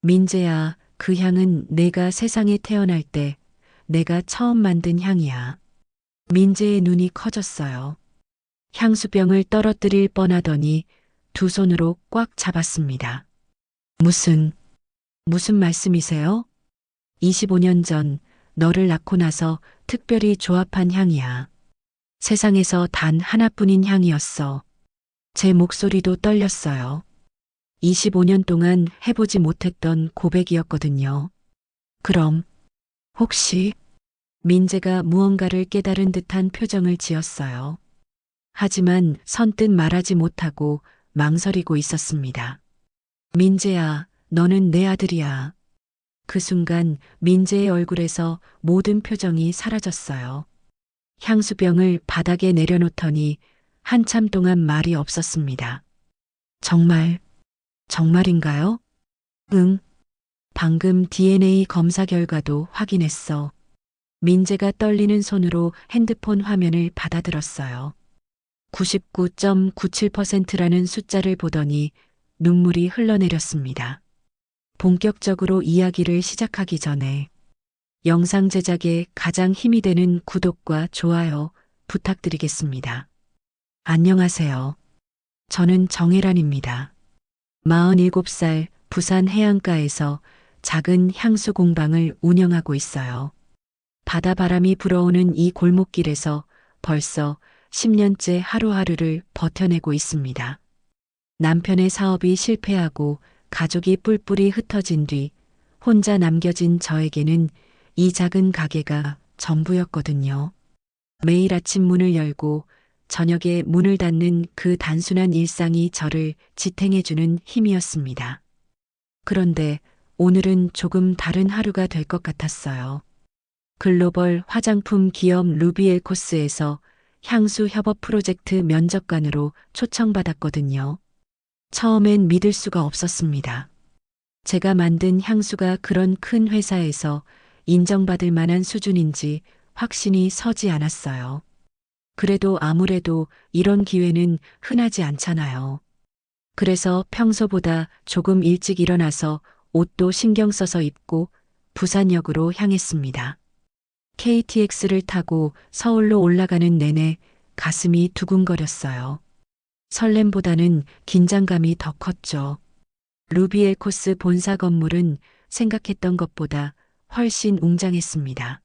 민재야, 그 향은 내가 세상에 태어날 때 내가 처음 만든 향이야. 민재의 눈이 커졌어요. 향수병을 떨어뜨릴 뻔하더니 두 손으로 꽉 잡았습니다. 무슨 말씀이세요? 25년 전 너를 낳고 나서 특별히 조합한 향이야. 세상에서 단 하나뿐인 향이었어. 제 목소리도 떨렸어요. 25년 동안 해보지 못했던 고백이었거든요. 그럼 혹시 민재가 무언가를 깨달은 듯한 표정을 지었어요. 하지만 선뜻 말하지 못하고 망설이고 있었습니다. 민재야, 너는 내 아들이야. 그 순간 민재의 얼굴에서 모든 표정이 사라졌어요. 향수병을 바닥에 내려놓더니 한참 동안 말이 없었습니다. 정말인가요? 응, 방금 DNA 검사 결과도 확인했어. 민재가 떨리는 손으로 핸드폰 화면을 받아들었어요. 99.97%라는 숫자를 보더니 눈물이 흘러내렸습니다. 본격적으로 이야기를 시작하기 전에 영상 제작에 가장 힘이 되는 구독과 좋아요 부탁드리겠습니다. 안녕하세요. 저는 정혜란입니다. 47살 부산 해안가에서 작은 향수 공방을 운영하고 있어요. 바다바람이 불어오는 이 골목길에서 벌써 10년째 하루하루를 버텨내고 있습니다. 남편의 사업이 실패하고 가족이 뿔뿔이 흩어진 뒤 혼자 남겨진 저에게는 이 작은 가게가 전부였거든요. 매일 아침 문을 열고 저녁에 문을 닫는 그 단순한 일상이 저를 지탱해주는 힘이었습니다. 그런데 오늘은 조금 다른 하루가 될 것 같았어요. 글로벌 화장품 기업 루비엘코스에서 향수 협업 프로젝트 면접관으로 초청받았거든요. 처음엔 믿을 수가 없었습니다. 제가 만든 향수가 그런 큰 회사에서 인정받을 만한 수준인지 확신이 서지 않았어요. 그래도 아무래도 이런 기회는 흔하지 않잖아요. 그래서 평소보다 조금 일찍 일어나서 옷도 신경 써서 입고 부산역으로 향했습니다. KTX를 타고 서울로 올라가는 내내 가슴이 두근거렸어요. 설렘보다는 긴장감이 더 컸죠. 루비엘코스 본사 건물은 생각했던 것보다 훨씬 웅장했습니다.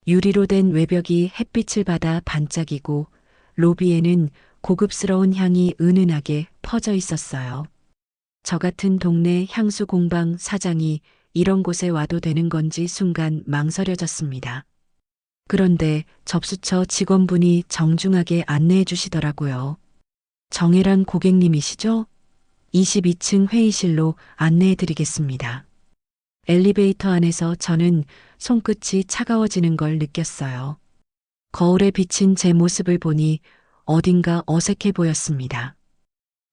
유리로 된 외벽이 햇빛을 받아 반짝이고 로비에는 고급스러운 향이 은은하게 퍼져 있었어요. 저 같은 동네 향수 공방 사장이 이런 곳에 와도 되는 건지 순간 망설여졌습니다. 그런데 접수처 직원분이 정중하게 안내해 주시더라고요. 정혜란 고객님이시죠? 22층 회의실로 안내해 드리겠습니다. 엘리베이터 안에서 저는 손끝이 차가워지는 걸 느꼈어요. 거울에 비친 제 모습을 보니 어딘가 어색해 보였습니다.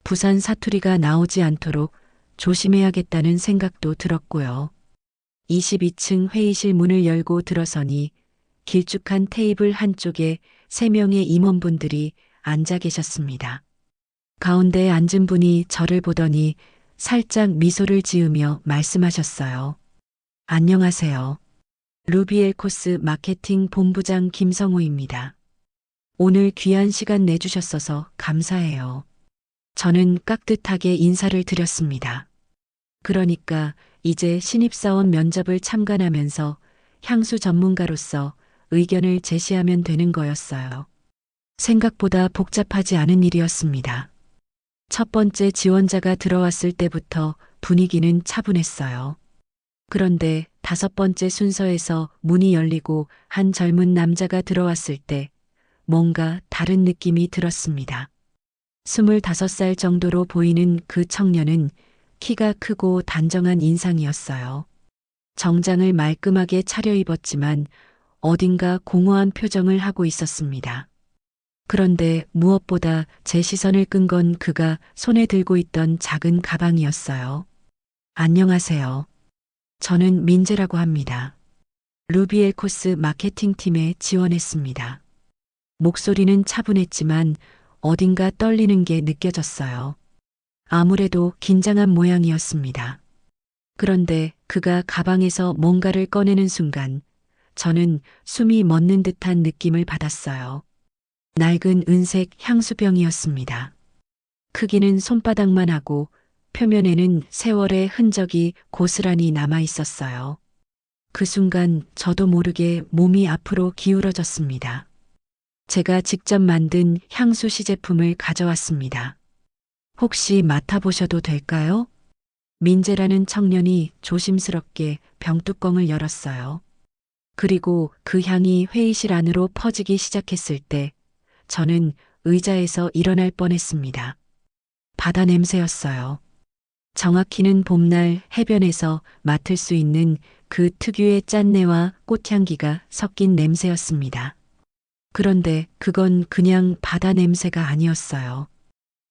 부산 사투리가 나오지 않도록 조심해야겠다는 생각도 들었고요. 22층 회의실 문을 열고 들어서니 길쭉한 테이블 한쪽에 3명의 임원분들이 앉아 계셨습니다. 가운데에 앉은 분이 저를 보더니 살짝 미소를 지으며 말씀하셨어요. 안녕하세요. 루비엘코스 마케팅 본부장 김성우입니다. 오늘 귀한 시간 내주셨어서 감사해요. 저는 깍듯하게 인사를 드렸습니다. 그러니까 이제 신입사원 면접을 참관하면서 향수 전문가로서 의견을 제시하면 되는 거였어요. 생각보다 복잡하지 않은 일이었습니다. 첫 번째 지원자가 들어왔을 때부터 분위기는 차분했어요. 그런데 5번째 순서에서 문이 열리고 한 젊은 남자가 들어왔을 때 뭔가 다른 느낌이 들었습니다. 25살 정도로 보이는 그 청년은 키가 크고 단정한 인상이었어요. 정장을 말끔하게 차려입었지만 어딘가 공허한 표정을 하고 있었습니다. 그런데 무엇보다 제 시선을 끈 건 그가 손에 들고 있던 작은 가방이었어요. 안녕하세요. 저는 민재라고 합니다. 루비엘코스 마케팅팀에 지원했습니다. 목소리는 차분했지만 어딘가 떨리는 게 느껴졌어요. 아무래도 긴장한 모양이었습니다. 그런데 그가 가방에서 뭔가를 꺼내는 순간 저는 숨이 멎는 듯한 느낌을 받았어요. 낡은 은색 향수병이었습니다. 크기는 손바닥만 하고 표면에는 세월의 흔적이 고스란히 남아 있었어요. 그 순간 저도 모르게 몸이 앞으로 기울어졌습니다. 제가 직접 만든 향수 시제품을 가져왔습니다. 혹시 맡아보셔도 될까요? 민재라는 청년이 조심스럽게 병뚜껑을 열었어요. 그리고 그 향이 회의실 안으로 퍼지기 시작했을 때 저는 의자에서 일어날 뻔했습니다. 바다 냄새였어요. 정확히는 봄날 해변에서 맡을 수 있는 그 특유의 짠내와 꽃향기가 섞인 냄새였습니다. 그런데 그건 그냥 바다 냄새가 아니었어요.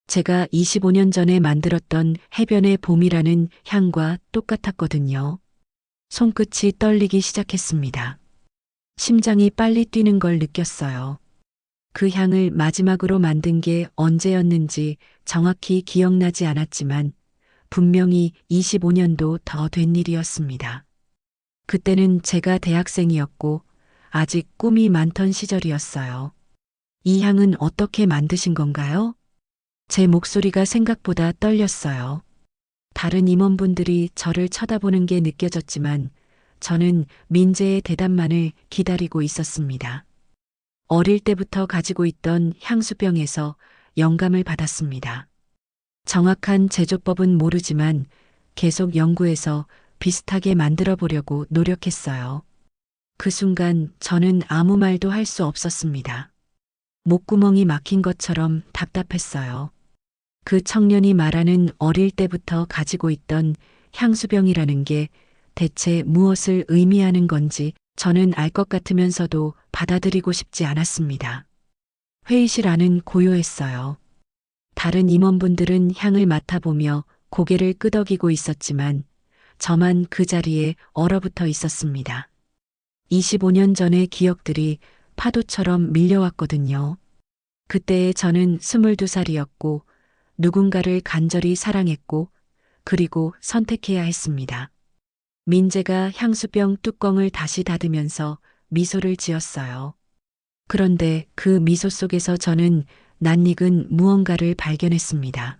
제가 25년 전에 만들었던 해변의 봄이라는 향과 똑같았거든요. 손끝이 떨리기 시작했습니다. 심장이 빨리 뛰는 걸 느꼈어요. 그 향을 마지막으로 만든 게 언제였는지 정확히 기억나지 않았지만 분명히 25년도 더 된 일이었습니다. 그때는 제가 대학생이었고 아직 꿈이 많던 시절이었어요. 이 향은 어떻게 만드신 건가요? 제 목소리가 생각보다 떨렸어요. 다른 임원분들이 저를 쳐다보는 게 느껴졌지만 저는 민재의 대답만을 기다리고 있었습니다. 어릴 때부터 가지고 있던 향수병에서 영감을 받았습니다. 정확한 제조법은 모르지만 계속 연구해서 비슷하게 만들어 보려고 노력했어요. 그 순간 저는 아무 말도 할 수 없었습니다. 목구멍이 막힌 것처럼 답답했어요. 그 청년이 말하는 어릴 때부터 가지고 있던 향수병이라는 게 대체 무엇을 의미하는 건지 저는 알 것 같으면서도 받아들이고 싶지 않았습니다. 회의실 안은 고요했어요. 다른 임원분들은 향을 맡아보며 고개를 끄덕이고 있었지만 저만 그 자리에 얼어붙어 있었습니다. 25년 전의 기억들이 파도처럼 밀려왔거든요. 그때의 저는 22살이었고 누군가를 간절히 사랑했고 그리고 선택해야 했습니다. 민재가 향수병 뚜껑을 다시 닫으면서 미소를 지었어요. 그런데 그 미소 속에서 저는 낯익은 무언가를 발견했습니다.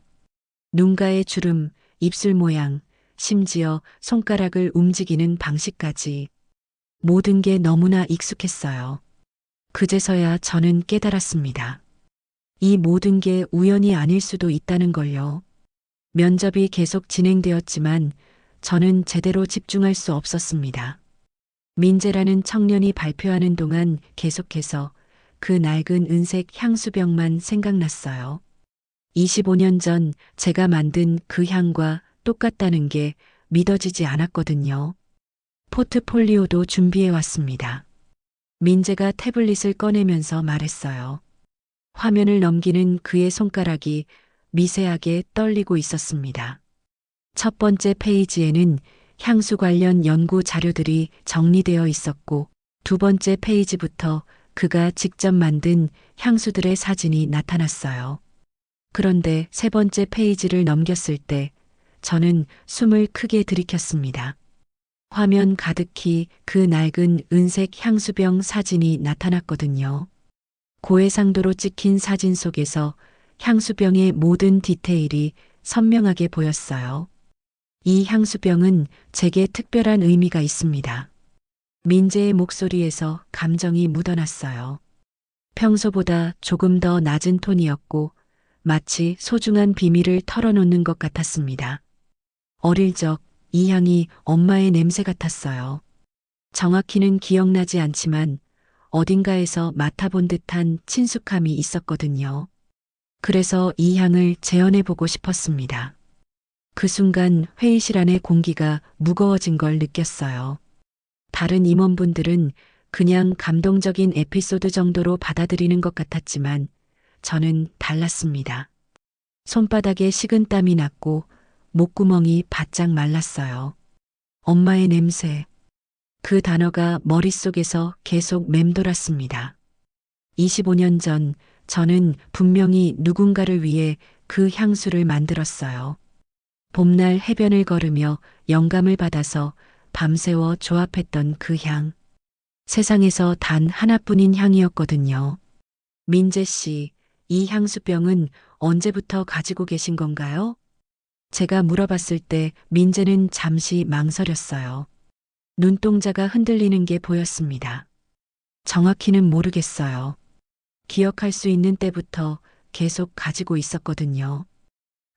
눈가의 주름, 입술 모양, 심지어 손가락을 움직이는 방식까지 모든 게 너무나 익숙했어요. 그제서야 저는 깨달았습니다. 이 모든 게 우연이 아닐 수도 있다는 걸요. 면접이 계속 진행되었지만 저는 제대로 집중할 수 없었습니다. 민재라는 청년이 발표하는 동안 계속해서 그 낡은 은색 향수병만 생각났어요. 25년 전 제가 만든 그 향과 똑같다는 게 믿어지지 않았거든요. 포트폴리오도 준비해 왔습니다. 민재가 태블릿을 꺼내면서 말했어요. 화면을 넘기는 그의 손가락이 미세하게 떨리고 있었습니다. 첫 번째 페이지에는 향수 관련 연구 자료들이 정리되어 있었고 두 번째 페이지부터 그가 직접 만든 향수들의 사진이 나타났어요. 그런데 세 번째 페이지를 넘겼을 때 저는 숨을 크게 들이켰습니다. 화면 가득히 그 낡은 은색 향수병 사진이 나타났거든요. 고해상도로 찍힌 사진 속에서 향수병의 모든 디테일이 선명하게 보였어요. 이 향수병은 제게 특별한 의미가 있습니다. 민재의 목소리에서 감정이 묻어났어요. 평소보다 조금 더 낮은 톤이었고 마치 소중한 비밀을 털어놓는 것 같았습니다. 어릴 적 이 향이 엄마의 냄새 같았어요. 정확히는 기억나지 않지만 어딘가에서 맡아본 듯한 친숙함이 있었거든요. 그래서 이 향을 재현해보고 싶었습니다. 그 순간 회의실 안의 공기가 무거워진 걸 느꼈어요. 다른 임원분들은 그냥 감동적인 에피소드 정도로 받아들이는 것 같았지만 저는 달랐습니다. 손바닥에 식은땀이 났고 목구멍이 바짝 말랐어요. 엄마의 냄새. 그 단어가 머릿속에서 계속 맴돌았습니다. 25년 전 저는 분명히 누군가를 위해 그 향수를 만들었어요. 봄날 해변을 걸으며 영감을 받아서 밤새워 조합했던 그 향. 세상에서 단 하나뿐인 향이었거든요. 민재 씨, 이 향수병은 언제부터 가지고 계신 건가요? 제가 물어봤을 때 민재는 잠시 망설였어요. 눈동자가 흔들리는 게 보였습니다. 정확히는 모르겠어요. 기억할 수 있는 때부터 계속 가지고 있었거든요.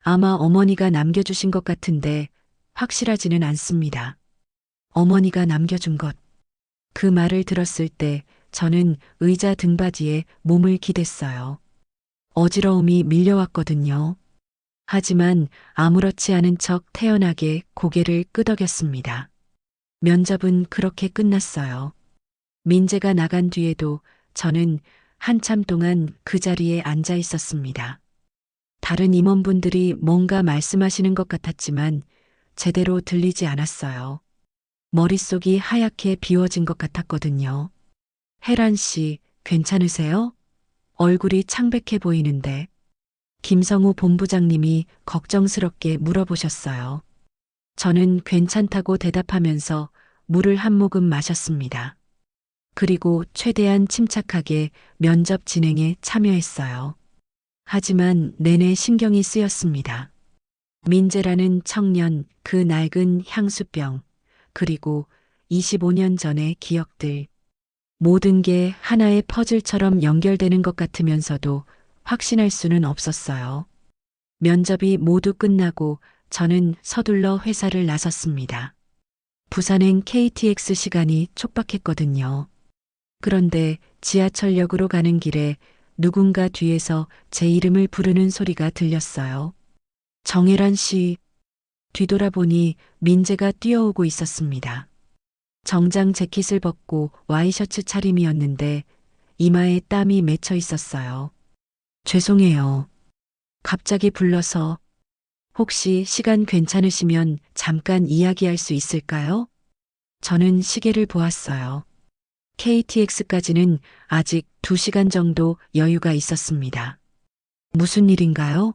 아마 어머니가 남겨주신 것 같은데 확실하지는 않습니다. 어머니가 남겨준 것. 그 말을 들었을 때 저는 의자 등받이에 몸을 기댔어요. 어지러움이 밀려왔거든요. 하지만 아무렇지 않은 척 태연하게 고개를 끄덕였습니다. 면접은 그렇게 끝났어요. 민재가 나간 뒤에도 저는 한참 동안 그 자리에 앉아 있었습니다. 다른 임원분들이 뭔가 말씀하시는 것 같았지만 제대로 들리지 않았어요. 머릿속이 하얗게 비워진 것 같았거든요. 혜란 씨, 괜찮으세요? 얼굴이 창백해 보이는데. 김성우 본부장님이 걱정스럽게 물어보셨어요. 저는 괜찮다고 대답하면서 물을 한 모금 마셨습니다. 그리고 최대한 침착하게 면접 진행에 참여했어요. 하지만 내내 신경이 쓰였습니다. 민재라는 청년, 그 낡은 향수병, 그리고 25년 전의 기억들. 모든 게 하나의 퍼즐처럼 연결되는 것 같으면서도 확신할 수는 없었어요. 면접이 모두 끝나고 저는 서둘러 회사를 나섰습니다. 부산행 KTX 시간이 촉박했거든요. 그런데 지하철역으로 가는 길에 누군가 뒤에서 제 이름을 부르는 소리가 들렸어요. 정혜란 씨. 뒤돌아보니 민재가 뛰어오고 있었습니다. 정장 재킷을 벗고 와이셔츠 차림이었는데 이마에 땀이 맺혀 있었어요. 죄송해요. 갑자기 불러서 혹시 시간 괜찮으시면 잠깐 이야기할 수 있을까요? 저는 시계를 보았어요. KTX까지는 아직 2시간 정도 여유가 있었습니다. 무슨 일인가요?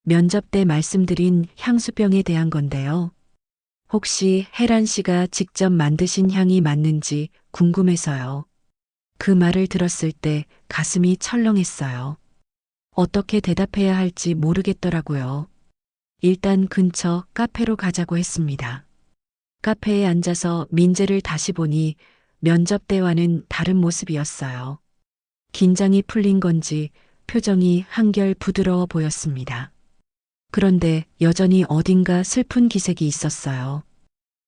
면접 때 말씀드린 향수병에 대한 건데요. 혹시 혜란 씨가 직접 만드신 향이 맞는지 궁금해서요. 그 말을 들었을 때 가슴이 철렁했어요. 어떻게 대답해야 할지 모르겠더라고요. 일단 근처 카페로 가자고 했습니다. 카페에 앉아서 민재를 다시 보니 면접 때와는 다른 모습이었어요. 긴장이 풀린 건지 표정이 한결 부드러워 보였습니다. 그런데 여전히 어딘가 슬픈 기색이 있었어요.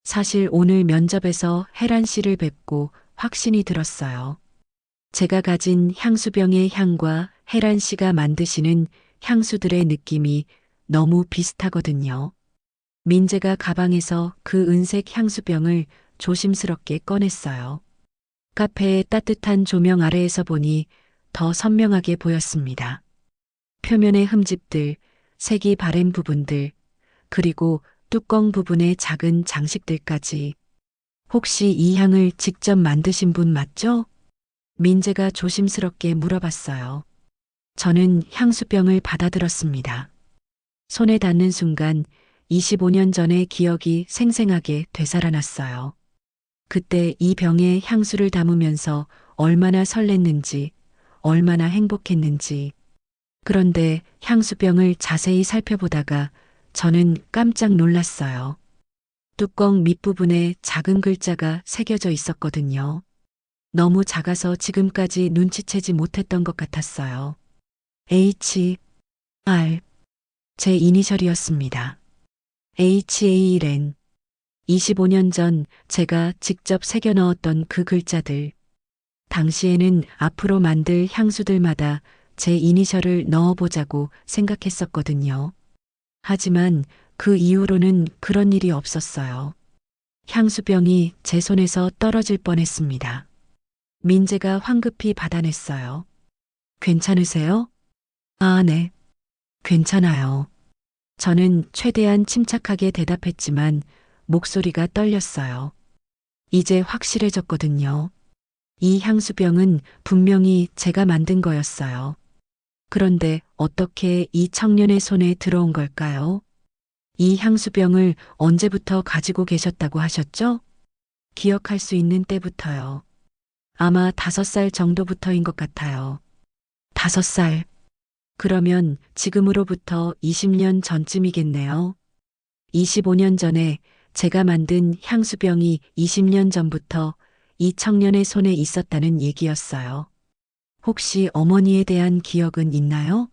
사실 오늘 면접에서 혜란 씨를 뵙고 확신이 들었어요. 제가 가진 향수병의 향과 혜란 씨가 만드시는 향수들의 느낌이 너무 비슷하거든요. 민재가 가방에서 그 은색 향수병을 조심스럽게 꺼냈어요. 카페의 따뜻한 조명 아래에서 보니 더 선명하게 보였습니다. 표면의 흠집들, 색이 바랜 부분들, 그리고 뚜껑 부분의 작은 장식들까지. 혹시 이 향을 직접 만드신 분 맞죠? 민재가 조심스럽게 물어봤어요. 저는 향수병을 받아들었습니다. 손에 닿는 순간 25년 전의 기억이 생생하게 되살아났어요. 그때 이 병에 향수를 담으면서 얼마나 설렜는지, 얼마나 행복했는지. 그런데 향수병을 자세히 살펴보다가 저는 깜짝 놀랐어요. 뚜껑 밑부분에 작은 글자가 새겨져 있었거든요. 너무 작아서 지금까지 눈치채지 못했던 것 같았어요. H.R. 제 이니셜이었습니다. HALN. 25년 전 제가 직접 새겨 넣었던 그 글자들. 당시에는 앞으로 만들 향수들마다 제 이니셜을 넣어보자고 생각했었거든요. 하지만 그 이후로는 그런 일이 없었어요. 향수병이 제 손에서 떨어질 뻔했습니다. 민재가 황급히 받아냈어요. 괜찮으세요? 아, 네. 괜찮아요. 저는 최대한 침착하게 대답했지만 목소리가 떨렸어요. 이제 확실해졌거든요. 이 향수병은 분명히 제가 만든 거였어요. 그런데 어떻게 이 청년의 손에 들어온 걸까요? 이 향수병을 언제부터 가지고 계셨다고 하셨죠? 기억할 수 있는 때부터요. 아마 5살 정도부터인 것 같아요. 5살. 그러면 지금으로부터 20년 전쯤이겠네요. 25년 전에 제가 만든 향수병이 20년 전부터 이 청년의 손에 있었다는 얘기였어요. 혹시 어머니에 대한 기억은 있나요?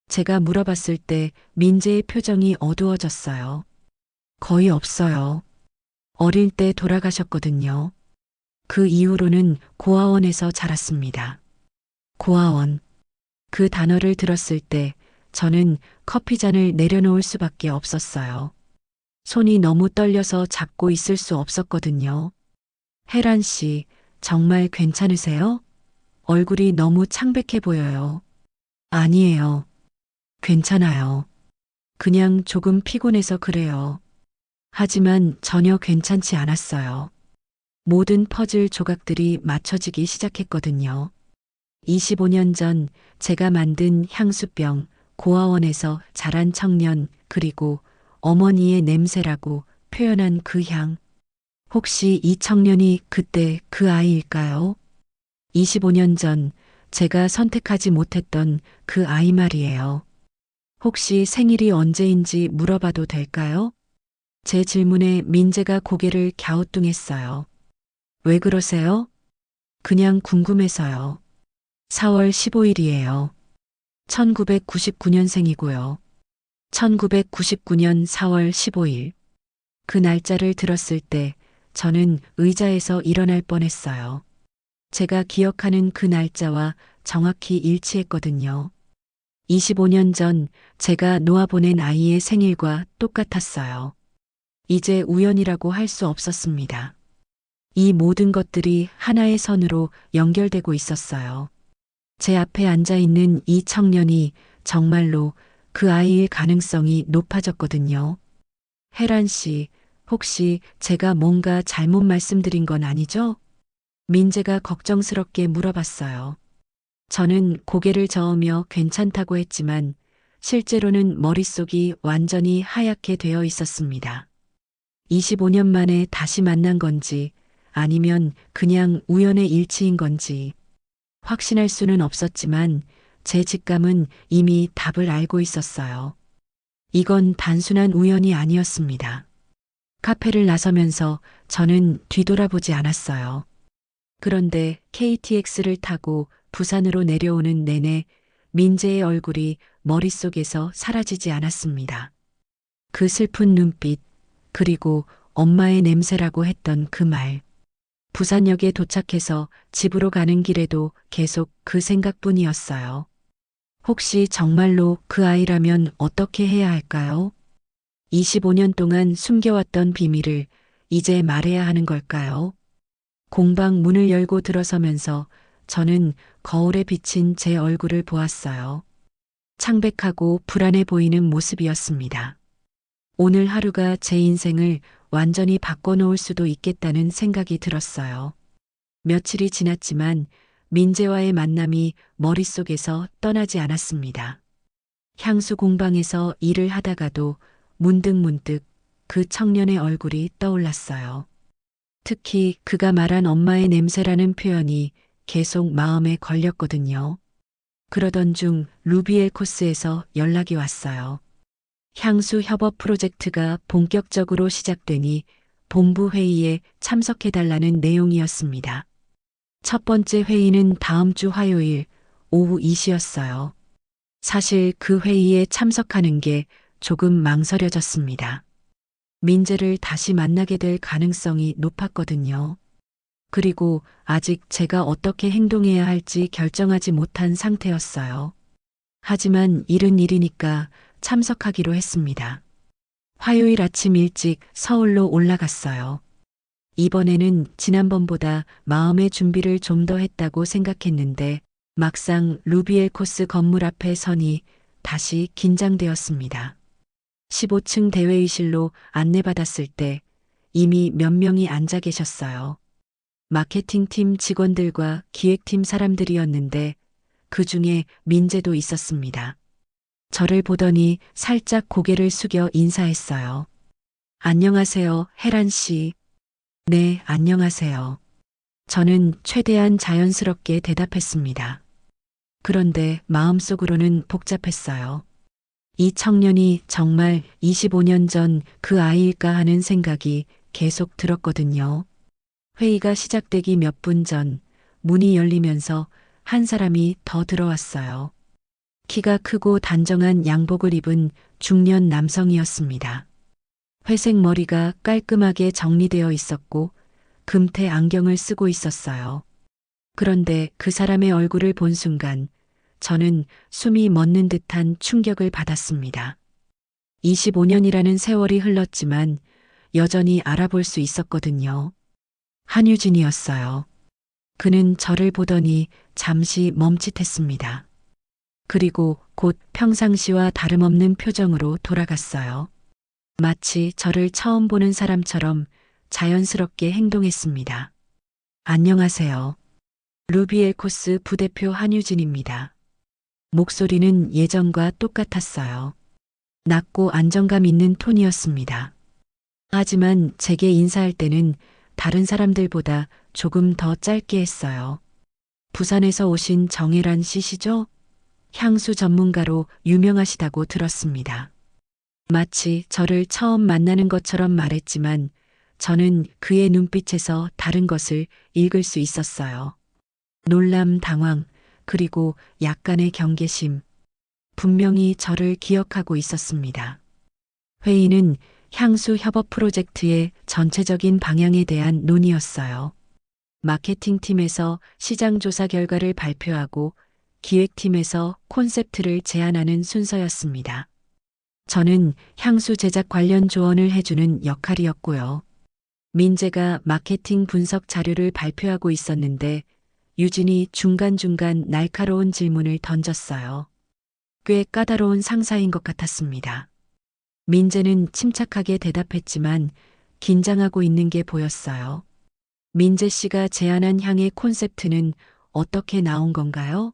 제가 물어봤을 때 민재의 표정이 어두워졌어요. 거의 없어요. 어릴 때 돌아가셨거든요. 그 이후로는 고아원에서 자랐습니다. 고아원. 그 단어를 들었을 때 저는 커피잔을 내려놓을 수밖에 없었어요. 손이 너무 떨려서 잡고 있을 수 없었거든요. 혜란 씨, 정말 괜찮으세요? 얼굴이 너무 창백해 보여요. 아니에요. 괜찮아요. 그냥 조금 피곤해서 그래요. 하지만 전혀 괜찮지 않았어요. 모든 퍼즐 조각들이 맞춰지기 시작했거든요. 25년 전 제가 만든 향수병, 고아원에서 자란 청년, 그리고 어머니의 냄새라고 표현한 그 향. 혹시 이 청년이 그때 그 아이일까요? 25년 전 제가 선택하지 못했던 그 아이 말이에요. 혹시 생일이 언제인지 물어봐도 될까요? 제 질문에 민재가 고개를 갸우뚱했어요. 왜 그러세요? 그냥 궁금해서요. 4월 15일이에요. 1999년생이고요. 1999년 4월 15일. 그 날짜를 들었을 때 저는 의자에서 일어날 뻔했어요. 제가 기억하는 그 날짜와 정확히 일치했거든요. 25년 전 제가 놓아보낸 아이의 생일과 똑같았어요. 이제 우연이라고 할 수 없었습니다. 이 모든 것들이 하나의 선으로 연결되고 있었어요. 제 앞에 앉아 있는 이 청년이 정말로 그 아이일 가능성이 높아졌거든요. 혜란 씨, 혹시 제가 뭔가 잘못 말씀드린 건 아니죠? 민재가 걱정스럽게 물어봤어요. 저는 고개를 저으며 괜찮다고 했지만 실제로는 머릿속이 완전히 하얗게 되어 있었습니다. 25년 만에 다시 만난 건지 아니면 그냥 우연의 일치인 건지 확신할 수는 없었지만 제 직감은 이미 답을 알고 있었어요. 이건 단순한 우연이 아니었습니다. 카페를 나서면서 저는 뒤돌아보지 않았어요. 그런데 KTX를 타고 부산으로 내려오는 내내 민재의 얼굴이 머릿속에서 사라지지 않았습니다. 그 슬픈 눈빛, 그리고 엄마의 냄새라고 했던 그 말. 부산역에 도착해서 집으로 가는 길에도 계속 그 생각뿐이었어요. 혹시 정말로 그 아이라면 어떻게 해야 할까요? 25년 동안 숨겨왔던 비밀을 이제 말해야 하는 걸까요? 공방 문을 열고 들어서면서 저는 거울에 비친 제 얼굴을 보았어요. 창백하고 불안해 보이는 모습이었습니다. 오늘 하루가 제 인생을 완전히 바꿔놓을 수도 있겠다는 생각이 들었어요. 며칠이 지났지만 민재와의 만남이 머릿속에서 떠나지 않았습니다. 향수 공방에서 일을 하다가도 문득문득 그 청년의 얼굴이 떠올랐어요. 특히 그가 말한 엄마의 냄새라는 표현이 계속 마음에 걸렸거든요. 그러던 중 루비엘 코스에서 연락이 왔어요. 향수 협업 프로젝트가 본격적으로 시작되니 본부 회의에 참석해달라는 내용이었습니다. 첫 번째 회의는 다음 주 화요일 오후 2시였어요. 사실 그 회의에 참석하는 게 조금 망설여졌습니다. 민재를 다시 만나게 될 가능성이 높았거든요. 그리고 아직 제가 어떻게 행동해야 할지 결정하지 못한 상태였어요. 하지만 일은 일이니까 참석하기로 했습니다. 화요일 아침 일찍 서울로 올라갔어요. 이번에는 지난번보다 마음의 준비를 좀 더 했다고 생각했는데 막상 루비엘 코스 건물 앞에 서니 다시 긴장되었습니다. 15층 대회의실로 안내받았을 때 이미 몇 명이 앉아 계셨어요. 마케팅팀 직원들과 기획팀 사람들이었는데 그 중에 민재도 있었습니다. 저를 보더니 살짝 고개를 숙여 인사했어요. 안녕하세요, 혜란 씨. 네, 안녕하세요. 저는 최대한 자연스럽게 대답했습니다. 그런데 마음속으로는 복잡했어요. 이 청년이 정말 25년 전 그 아이일까 하는 생각이 계속 들었거든요. 회의가 시작되기 몇 분 전 문이 열리면서 한 사람이 더 들어왔어요. 키가 크고 단정한 양복을 입은 중년 남성이었습니다. 회색 머리가 깔끔하게 정리되어 있었고 금태 안경을 쓰고 있었어요. 그런데 그 사람의 얼굴을 본 순간 저는 숨이 멎는 듯한 충격을 받았습니다. 25년이라는 세월이 흘렀지만 여전히 알아볼 수 있었거든요. 한유진이었어요. 그는 저를 보더니 잠시 멈칫했습니다. 그리고 곧 평상시와 다름없는 표정으로 돌아갔어요. 마치 저를 처음 보는 사람처럼 자연스럽게 행동했습니다. 안녕하세요. 루비엘코스 부대표 한유진입니다. 목소리는 예전과 똑같았어요. 낮고 안정감 있는 톤이었습니다. 하지만 제게 인사할 때는 다른 사람들보다 조금 더 짧게 했어요. 부산에서 오신 정혜란 씨시죠? 향수 전문가로 유명하시다고 들었습니다. 마치 저를 처음 만나는 것처럼 말했지만 저는 그의 눈빛에서 다른 것을 읽을 수 있었어요. 놀람, 당황, 그리고 약간의 경계심. 분명히 저를 기억하고 있었습니다. 회의는 향수 협업 프로젝트의 전체적인 방향에 대한 논의였어요. 마케팅팀에서 시장 조사 결과를 발표하고 기획팀에서 콘셉트를 제안하는 순서였습니다. 저는 향수 제작 관련 조언을 해주는 역할이었고요. 민재가 마케팅 분석 자료를 발표하고 있었는데 유진이 중간중간 날카로운 질문을 던졌어요. 꽤 까다로운 상사인 것 같았습니다. 민재는 침착하게 대답했지만 긴장하고 있는 게 보였어요. 민재 씨가 제안한 향의 콘셉트는 어떻게 나온 건가요?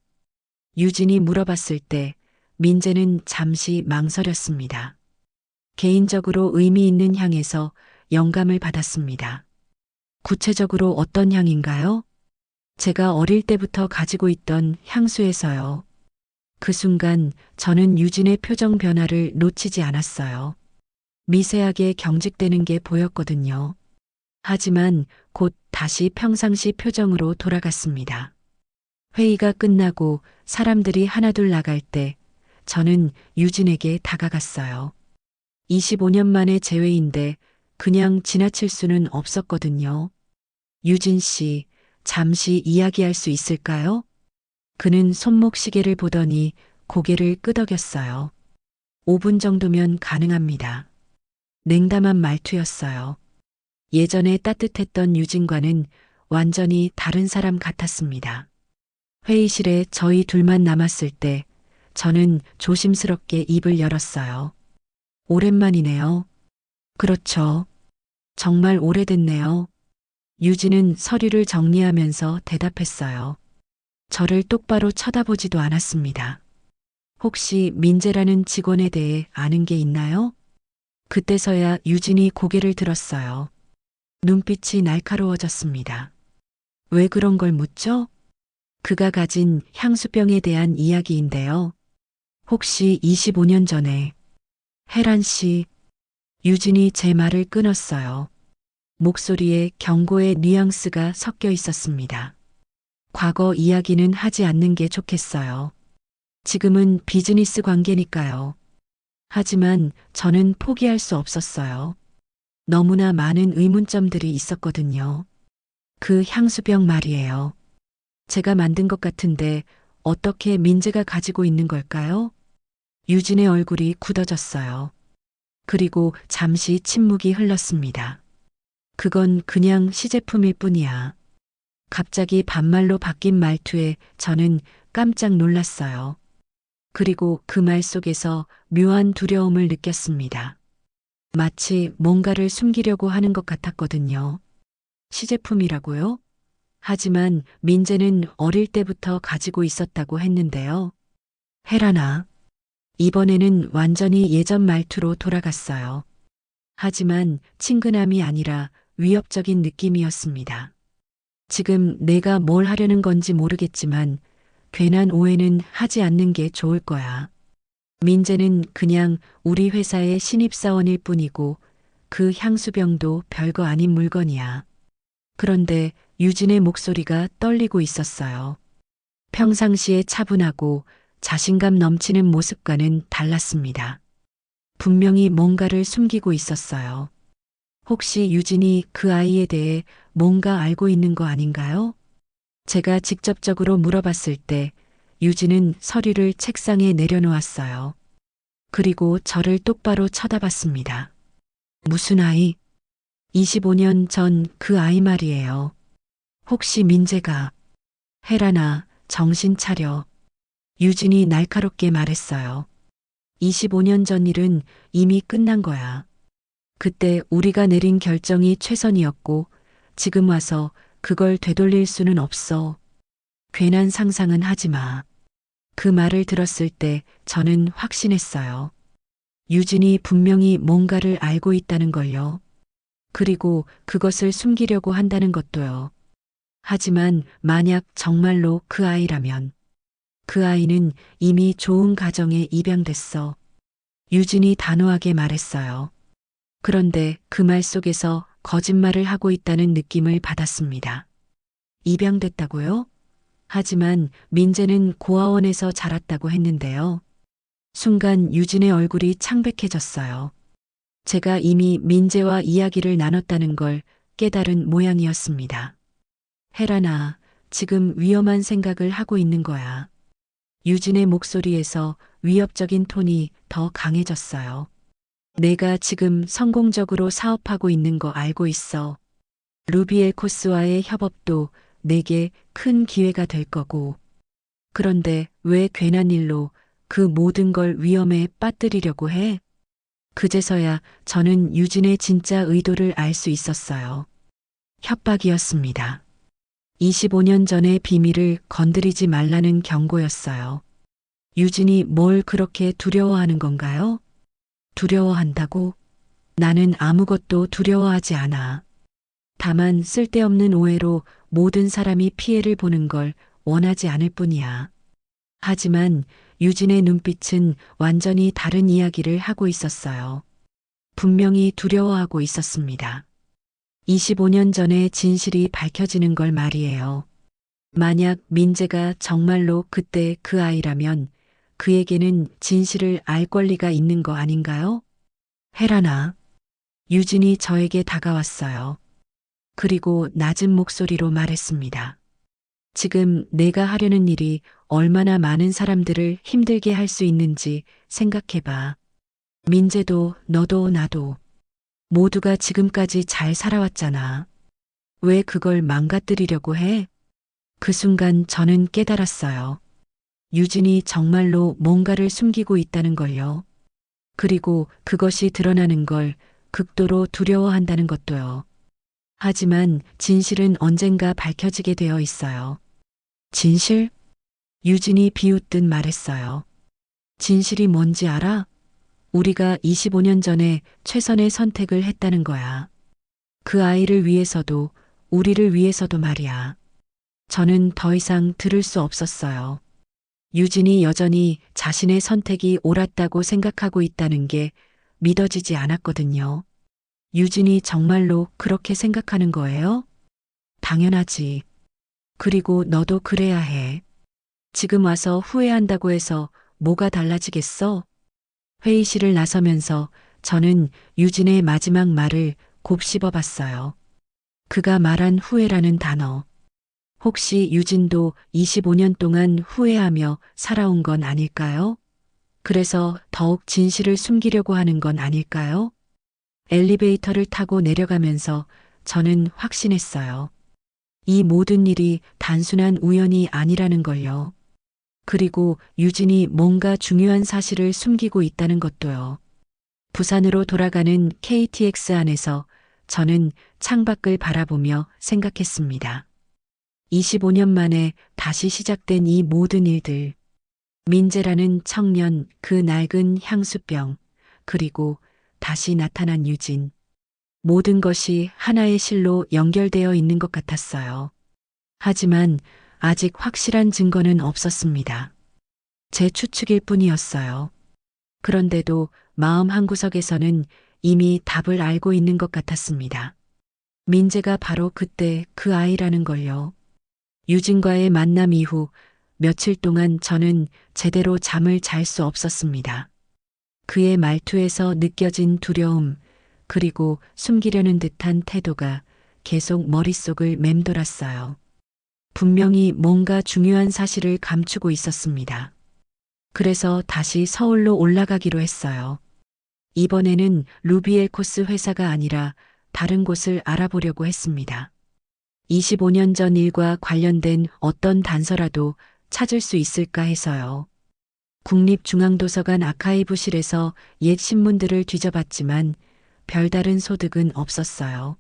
유진이 물어봤을 때 민재는 잠시 망설였습니다. 개인적으로 의미 있는 향에서 영감을 받았습니다. 구체적으로 어떤 향인가요? 제가 어릴 때부터 가지고 있던 향수에서요. 그 순간 저는 유진의 표정 변화를 놓치지 않았어요. 미세하게 경직되는 게 보였거든요. 하지만 곧 다시 평상시 표정으로 돌아갔습니다. 회의가 끝나고 사람들이 하나둘 나갈 때 저는 유진에게 다가갔어요. 25년 만의 재회인데 그냥 지나칠 수는 없었거든요. 유진 씨, 잠시 이야기할 수 있을까요? 그는 손목 시계를 보더니 고개를 끄덕였어요. 5분 정도면 가능합니다. 냉담한 말투였어요. 예전에 따뜻했던 유진과는 완전히 다른 사람 같았습니다. 회의실에 저희 둘만 남았을 때 저는 조심스럽게 입을 열었어요. 오랜만이네요. 그렇죠. 정말 오래됐네요. 유진은 서류를 정리하면서 대답했어요. 저를 똑바로 쳐다보지도 않았습니다. 혹시 민재라는 직원에 대해 아는 게 있나요? 그때서야 유진이 고개를 들었어요. 눈빛이 날카로워졌습니다. 왜 그런 걸 묻죠? 그가 가진 향수병에 대한 이야기인데요. 혹시 25년 전에 혜란 씨, 유진이 제 말을 끊었어요. 목소리에 경고의 뉘앙스가 섞여 있었습니다. 과거 이야기는 하지 않는 게 좋겠어요. 지금은 비즈니스 관계니까요. 하지만 저는 포기할 수 없었어요. 너무나 많은 의문점들이 있었거든요. 그 향수병 말이에요. 제가 만든 것 같은데 어떻게 민재가 가지고 있는 걸까요? 유진의 얼굴이 굳어졌어요. 그리고 잠시 침묵이 흘렀습니다. 그건 그냥 시제품일 뿐이야. 갑자기 반말로 바뀐 말투에 저는 깜짝 놀랐어요. 그리고 그 말 속에서 묘한 두려움을 느꼈습니다. 마치 뭔가를 숨기려고 하는 것 같았거든요. 시제품이라고요? 하지만 민재는 어릴 때부터 가지고 있었다고 했는데요. 혜란아, 이번에는 완전히 예전 말투로 돌아갔어요. 하지만 친근함이 아니라 위협적인 느낌이었습니다. 지금 내가 뭘 하려는 건지 모르겠지만 괜한 오해는 하지 않는 게 좋을 거야. 민재는 그냥 우리 회사의 신입사원일 뿐이고 그 향수병도 별거 아닌 물건이야. 그런데 유진의 목소리가 떨리고 있었어요. 평상시에 차분하고 자신감 넘치는 모습과는 달랐습니다. 분명히 뭔가를 숨기고 있었어요. 혹시 유진이 그 아이에 대해 뭔가 알고 있는 거 아닌가요? 제가 직접적으로 물어봤을 때 유진은 서류를 책상에 내려놓았어요. 그리고 저를 똑바로 쳐다봤습니다. 무슨 아이? 25년 전 그 아이 말이에요. 혹시 민재가? 혜란아, 정신 차려. 유진이 날카롭게 말했어요. 25년 전 일은 이미 끝난 거야. 그때 우리가 내린 결정이 최선이었고 지금 와서 그걸 되돌릴 수는 없어. 괜한 상상은 하지 마. 그 말을 들었을 때 저는 확신했어요. 유진이 분명히 뭔가를 알고 있다는 걸요. 그리고 그것을 숨기려고 한다는 것도요. 하지만 만약 정말로 그 아이라면 그 아이는 이미 좋은 가정에 입양됐어. 유진이 단호하게 말했어요. 그런데 그 말 속에서 거짓말을 하고 있다는 느낌을 받았습니다. 입양됐다고요? 하지만 민재는 고아원에서 자랐다고 했는데요. 순간 유진의 얼굴이 창백해졌어요. 제가 이미 민재와 이야기를 나눴다는 걸 깨달은 모양이었습니다. 혜란아, 지금 위험한 생각을 하고 있는 거야. 유진의 목소리에서 위협적인 톤이 더 강해졌어요. 내가 지금 성공적으로 사업하고 있는 거 알고 있어. 루비엘 코스와의 협업도 내게 큰 기회가 될 거고. 그런데 왜 괜한 일로 그 모든 걸 위험에 빠뜨리려고 해? 그제서야 저는 유진의 진짜 의도를 알 수 있었어요. 협박이었습니다. 25년 전의 비밀을 건드리지 말라는 경고였어요. 유진이 뭘 그렇게 두려워하는 건가요? 두려워한다고? 나는 아무것도 두려워하지 않아. 다만 쓸데없는 오해로 모든 사람이 피해를 보는 걸 원하지 않을 뿐이야. 하지만 유진의 눈빛은 완전히 다른 이야기를 하고 있었어요. 분명히 두려워하고 있었습니다. 25년 전의 진실이 밝혀지는 걸 말이에요. 만약 민재가 정말로 그때 그 아이라면 그에게는 진실을 알 권리가 있는 거 아닌가요? 혜란아. 유진이 저에게 다가왔어요. 그리고 낮은 목소리로 말했습니다. 지금 내가 하려는 일이 얼마나 많은 사람들을 힘들게 할 수 있는지 생각해봐. 민재도 너도 나도 모두가 지금까지 잘 살아왔잖아. 왜 그걸 망가뜨리려고 해? 그 순간 저는 깨달았어요. 유진이 정말로 뭔가를 숨기고 있다는 걸요. 그리고 그것이 드러나는 걸 극도로 두려워한다는 것도요. 하지만 진실은 언젠가 밝혀지게 되어 있어요. 진실? 유진이 비웃듯 말했어요. 진실이 뭔지 알아? 우리가 25년 전에 최선의 선택을 했다는 거야. 그 아이를 위해서도 우리를 위해서도 말이야. 저는 더 이상 들을 수 없었어요. 유진이 여전히 자신의 선택이 옳았다고 생각하고 있다는 게 믿어지지 않았거든요. 유진이 정말로 그렇게 생각하는 거예요? 당연하지. 그리고 너도 그래야 해. 지금 와서 후회한다고 해서 뭐가 달라지겠어? 회의실을 나서면서 저는 유진의 마지막 말을 곱씹어 봤어요. 그가 말한 후회라는 단어. 혹시 유진도 25년 동안 후회하며 살아온 건 아닐까요? 그래서 더욱 진실을 숨기려고 하는 건 아닐까요? 엘리베이터를 타고 내려가면서 저는 확신했어요. 이 모든 일이 단순한 우연이 아니라는 걸요. 그리고 유진이 뭔가 중요한 사실을 숨기고 있다는 것도요. 부산으로 돌아가는 KTX 안에서 저는 창밖을 바라보며 생각했습니다. 25년 만에 다시 시작된 이 모든 일들. 민재라는 청년, 그 낡은 향수병, 그리고 다시 나타난 유진. 모든 것이 하나의 실로 연결되어 있는 것 같았어요. 하지만 아직 확실한 증거는 없었습니다. 제 추측일 뿐이었어요. 그런데도 마음 한구석에서는 이미 답을 알고 있는 것 같았습니다. 민재가 바로 그때 그 아이라는 걸요. 유진과의 만남 이후 며칠 동안 저는 제대로 잠을 잘 수 없었습니다. 그의 말투에서 느껴진 두려움, 그리고 숨기려는 듯한 태도가 계속 머릿속을 맴돌았어요. 분명히 뭔가 중요한 사실을 감추고 있었습니다. 그래서 다시 서울로 올라가기로 했어요. 이번에는 루비엘코스 회사가 아니라 다른 곳을 알아보려고 했습니다. 25년 전 일과 관련된 어떤 단서라도 찾을 수 있을까 해서요. 국립중앙도서관 아카이브실에서 옛 신문들을 뒤져봤지만 별다른 소득은 없었어요.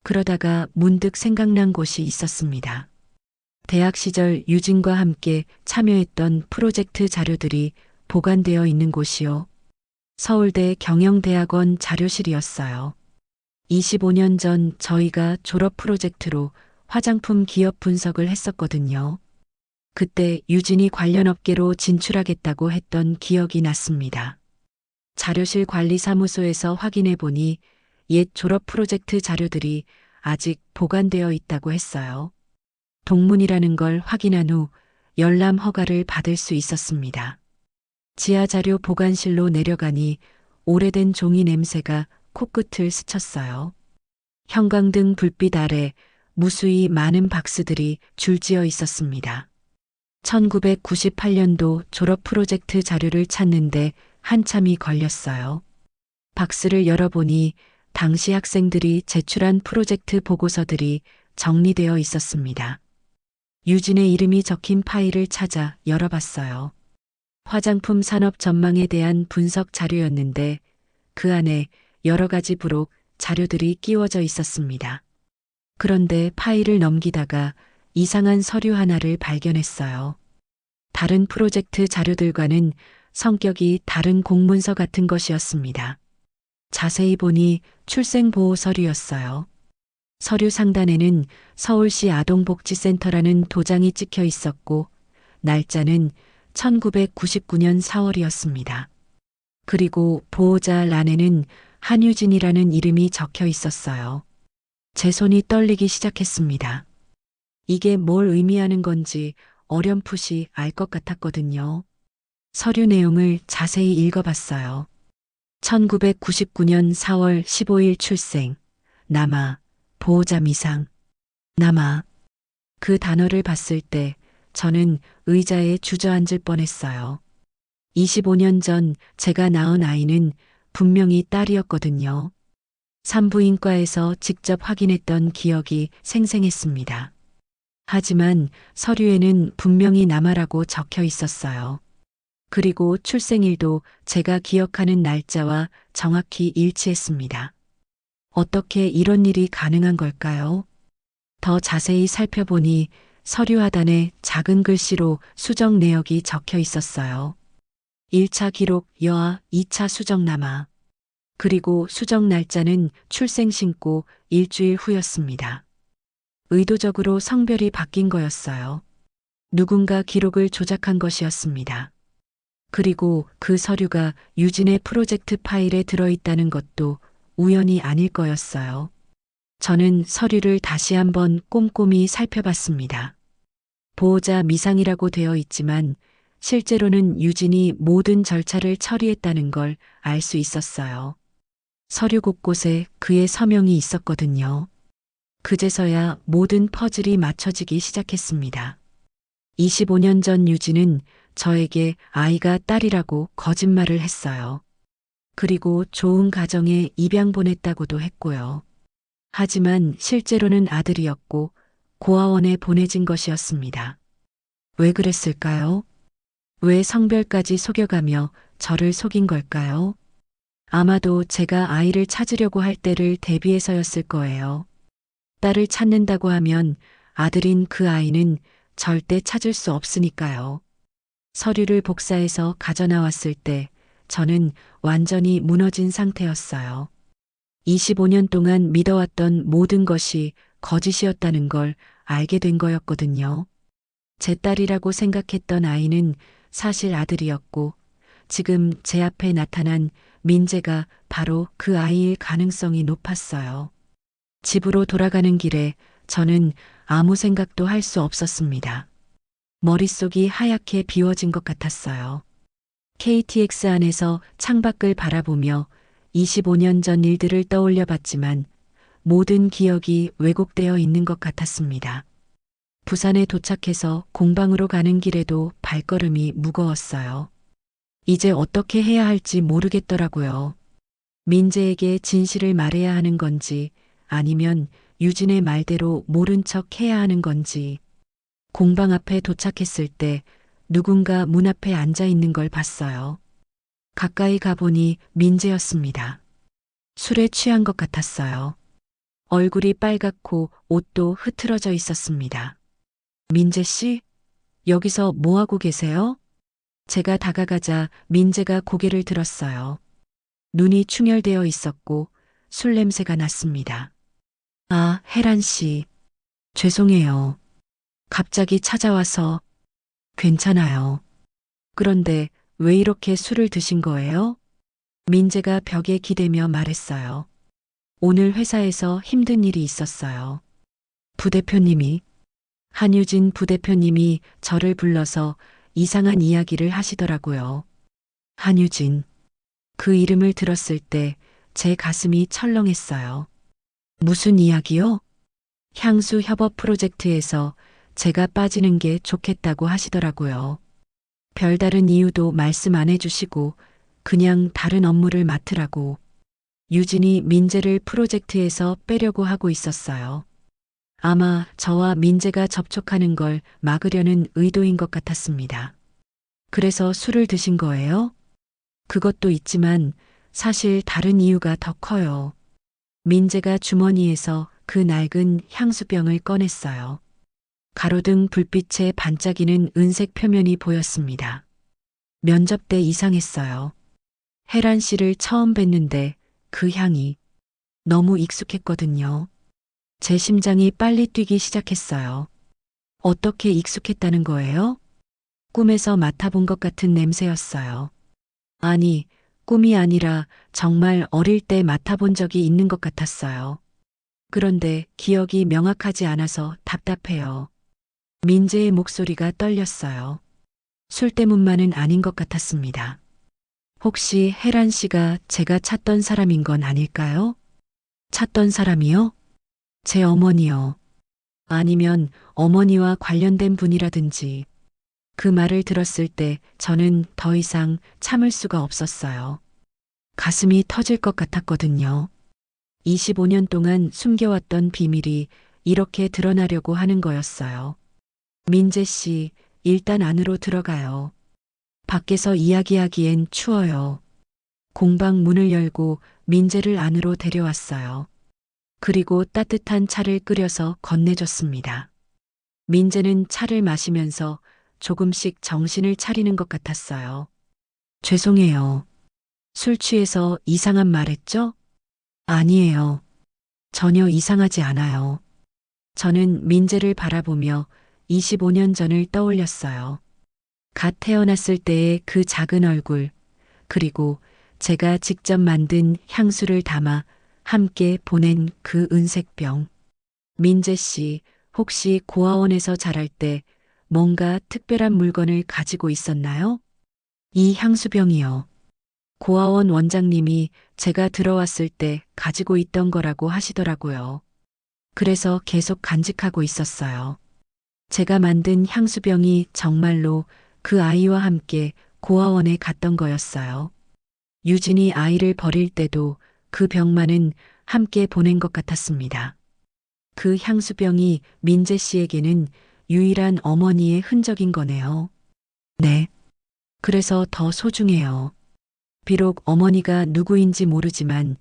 그러다가 문득 생각난 곳이 있었습니다. 대학 시절 유진과 함께 참여했던 프로젝트 자료들이 보관되어 있는 곳이요. 서울대 경영대학원 자료실이었어요. 25년 전 저희가 졸업 프로젝트로 화장품 기업 분석을 했었거든요. 그때 유진이 관련 업계로 진출하겠다고 했던 기억이 났습니다. 자료실 관리사무소에서 확인해 보니 옛 졸업 프로젝트 자료들이 아직 보관되어 있다고 했어요. 동문이라는 걸 확인한 후 열람 허가를 받을 수 있었습니다. 지하자료 보관실로 내려가니 오래된 종이 냄새가 코끝을 스쳤어요. 형광등 불빛 아래 무수히 많은 박스들이 줄지어 있었습니다. 1998년도 졸업 프로젝트 자료를 찾는데 한참이 걸렸어요. 박스를 열어보니 당시 학생들이 제출한 프로젝트 보고서들이 정리되어 있었습니다. 유진의 이름이 적힌 파일을 찾아 열어봤어요. 화장품 산업 전망에 대한 분석 자료였는데 그 안에 여러 가지 부록 자료들이 끼워져 있었습니다. 그런데 파일을 넘기다가 이상한 서류 하나를 발견했어요. 다른 프로젝트 자료들과는 성격이 다른 공문서 같은 것이었습니다. 자세히 보니 출생보호 서류였어요. 서류 상단에는 서울시 아동복지센터라는 도장이 찍혀 있었고 날짜는 1999년 4월이었습니다. 그리고 보호자 란에는 한유진이라는 이름이 적혀 있었어요. 제 손이 떨리기 시작했습니다. 이게 뭘 의미하는 건지 어렴풋이 알 것 같았거든요. 서류 내용을 자세히 읽어봤어요. 1999년 4월 15일 출생, 남아, 보호자 미상, 남아. 그 단어를 봤을 때 저는 의자에 주저앉을 뻔했어요. 25년 전 제가 낳은 아이는 분명히 딸이었거든요. 산부인과에서 직접 확인했던 기억이 생생했습니다. 하지만 서류에는 분명히 남아라고 적혀 있었어요. 그리고 출생일도 제가 기억하는 날짜와 정확히 일치했습니다. 어떻게 이런 일이 가능한 걸까요? 더 자세히 살펴보니 서류 하단에 작은 글씨로 수정 내역이 적혀 있었어요. 1차 기록 여아, 2차 수정 남아. 그리고 수정 날짜는 출생 신고 일주일 후였습니다. 의도적으로 성별이 바뀐 거였어요. 누군가 기록을 조작한 것이었습니다. 그리고 그 서류가 유진의 프로젝트 파일에 들어있다는 것도 우연이 아닐 거였어요. 저는 서류를 다시 한번 꼼꼼히 살펴봤습니다. 보호자 미상이라고 되어 있지만 실제로는 유진이 모든 절차를 처리했다는 걸 알 수 있었어요. 서류 곳곳에 그의 서명이 있었거든요. 그제서야 모든 퍼즐이 맞춰지기 시작했습니다. 25년 전 유진은 저에게 아이가 딸이라고 거짓말을 했어요. 그리고 좋은 가정에 입양 보냈다고도 했고요. 하지만 실제로는 아들이었고 고아원에 보내진 것이었습니다. 왜 그랬을까요? 왜 성별까지 속여가며 저를 속인 걸까요? 아마도 제가 아이를 찾으려고 할 때를 대비해서였을 거예요. 딸을 찾는다고 하면 아들인 그 아이는 절대 찾을 수 없으니까요. 서류를 복사해서 가져나왔을 때 저는 완전히 무너진 상태였어요. 25년 동안 믿어왔던 모든 것이 거짓이었다는 걸 알게 된 거였거든요. 제 딸이라고 생각했던 아이는 사실 아들이었고 지금 제 앞에 나타난 민재가 바로 그 아이일 가능성이 높았어요. 집으로 돌아가는 길에 저는 아무 생각도 할 수 없었습니다. 머릿속이 하얗게 비워진 것 같았어요. KTX 안에서 창밖을 바라보며 25년 전 일들을 떠올려 봤지만 모든 기억이 왜곡되어 있는 것 같았습니다. 부산에 도착해서 공방으로 가는 길에도 발걸음이 무거웠어요. 이제 어떻게 해야 할지 모르겠더라고요. 민재에게 진실을 말해야 하는 건지 아니면 유진의 말대로 모른 척 해야 하는 건지. 공방 앞에 도착했을 때 누군가 문 앞에 앉아 있는 걸 봤어요. 가까이 가보니 민재였습니다. 술에 취한 것 같았어요. 얼굴이 빨갛고 옷도 흐트러져 있었습니다. 민재 씨, 여기서 뭐 하고 계세요? 제가 다가가자 민재가 고개를 들었어요. 눈이 충혈되어 있었고 술 냄새가 났습니다. 아, 혜란 씨. 죄송해요. 갑자기 찾아와서 괜찮아요. 그런데 왜 이렇게 술을 드신 거예요? 민재가 벽에 기대며 말했어요. 오늘 회사에서 힘든 일이 있었어요. 부대표님이, 한유진 부대표님이 저를 불러서 이상한 이야기를 하시더라고요. 한유진. 그 이름을 들었을 때 제 가슴이 철렁했어요. 무슨 이야기요? 향수 협업 프로젝트에서 제가 빠지는 게 좋겠다고 하시더라고요. 별다른 이유도 말씀 안 해주시고 그냥 다른 업무를 맡으라고. 유진이 민재를 프로젝트에서 빼려고 하고 있었어요. 아마 저와 민재가 접촉하는 걸 막으려는 의도인 것 같았습니다. 그래서 술을 드신 거예요? 그것도 있지만 사실 다른 이유가 더 커요. 민재가 주머니에서 그 낡은 향수병을 꺼냈어요. 가로등 불빛에 반짝이는 은색 표면이 보였습니다. 면접 때 이상했어요. 혜란 씨를 처음 뵀는데 그 향이 너무 익숙했거든요. 제 심장이 빨리 뛰기 시작했어요. 어떻게 익숙했다는 거예요? 꿈에서 맡아본 것 같은 냄새였어요. 아니, 꿈이 아니라 정말 어릴 때 맡아본 적이 있는 것 같았어요. 그런데 기억이 명확하지 않아서 답답해요. 민재의 목소리가 떨렸어요. 술 때문만은 아닌 것 같았습니다. 혹시 혜란 씨가 제가 찾던 사람인 건 아닐까요? 찾던 사람이요? 제 어머니요. 아니면 어머니와 관련된 분이라든지. 그 말을 들었을 때 저는 더 이상 참을 수가 없었어요. 가슴이 터질 것 같았거든요. 25년 동안 숨겨왔던 비밀이 이렇게 드러나려고 하는 거였어요. 민재 씨, 일단 안으로 들어가요. 밖에서 이야기하기엔 추워요. 공방 문을 열고 민재를 안으로 데려왔어요. 그리고 따뜻한 차를 끓여서 건네줬습니다. 민재는 차를 마시면서 조금씩 정신을 차리는 것 같았어요. 죄송해요. 술 취해서 이상한 말 했죠? 아니에요. 전혀 이상하지 않아요. 저는 민재를 바라보며 25년 전을 떠올렸어요. 갓 태어났을 때의 그 작은 얼굴, 그리고 제가 직접 만든 향수를 담아 함께 보낸 그 은색병. 민재 씨, 혹시 고아원에서 자랄 때 뭔가 특별한 물건을 가지고 있었나요? 이 향수병이요. 고아원 원장님이 제가 들어왔을 때 가지고 있던 거라고 하시더라고요. 그래서 계속 간직하고 있었어요. 제가 만든 향수병이 정말로 그 아이와 함께 고아원에 갔던 거였어요. 유진이 아이를 버릴 때도 그 병만은 함께 보낸 것 같았습니다. 그 향수병이 민재 씨에게는 유일한 어머니의 흔적인 거네요. 네. 그래서 더 소중해요. 비록 어머니가 누구인지 모르지만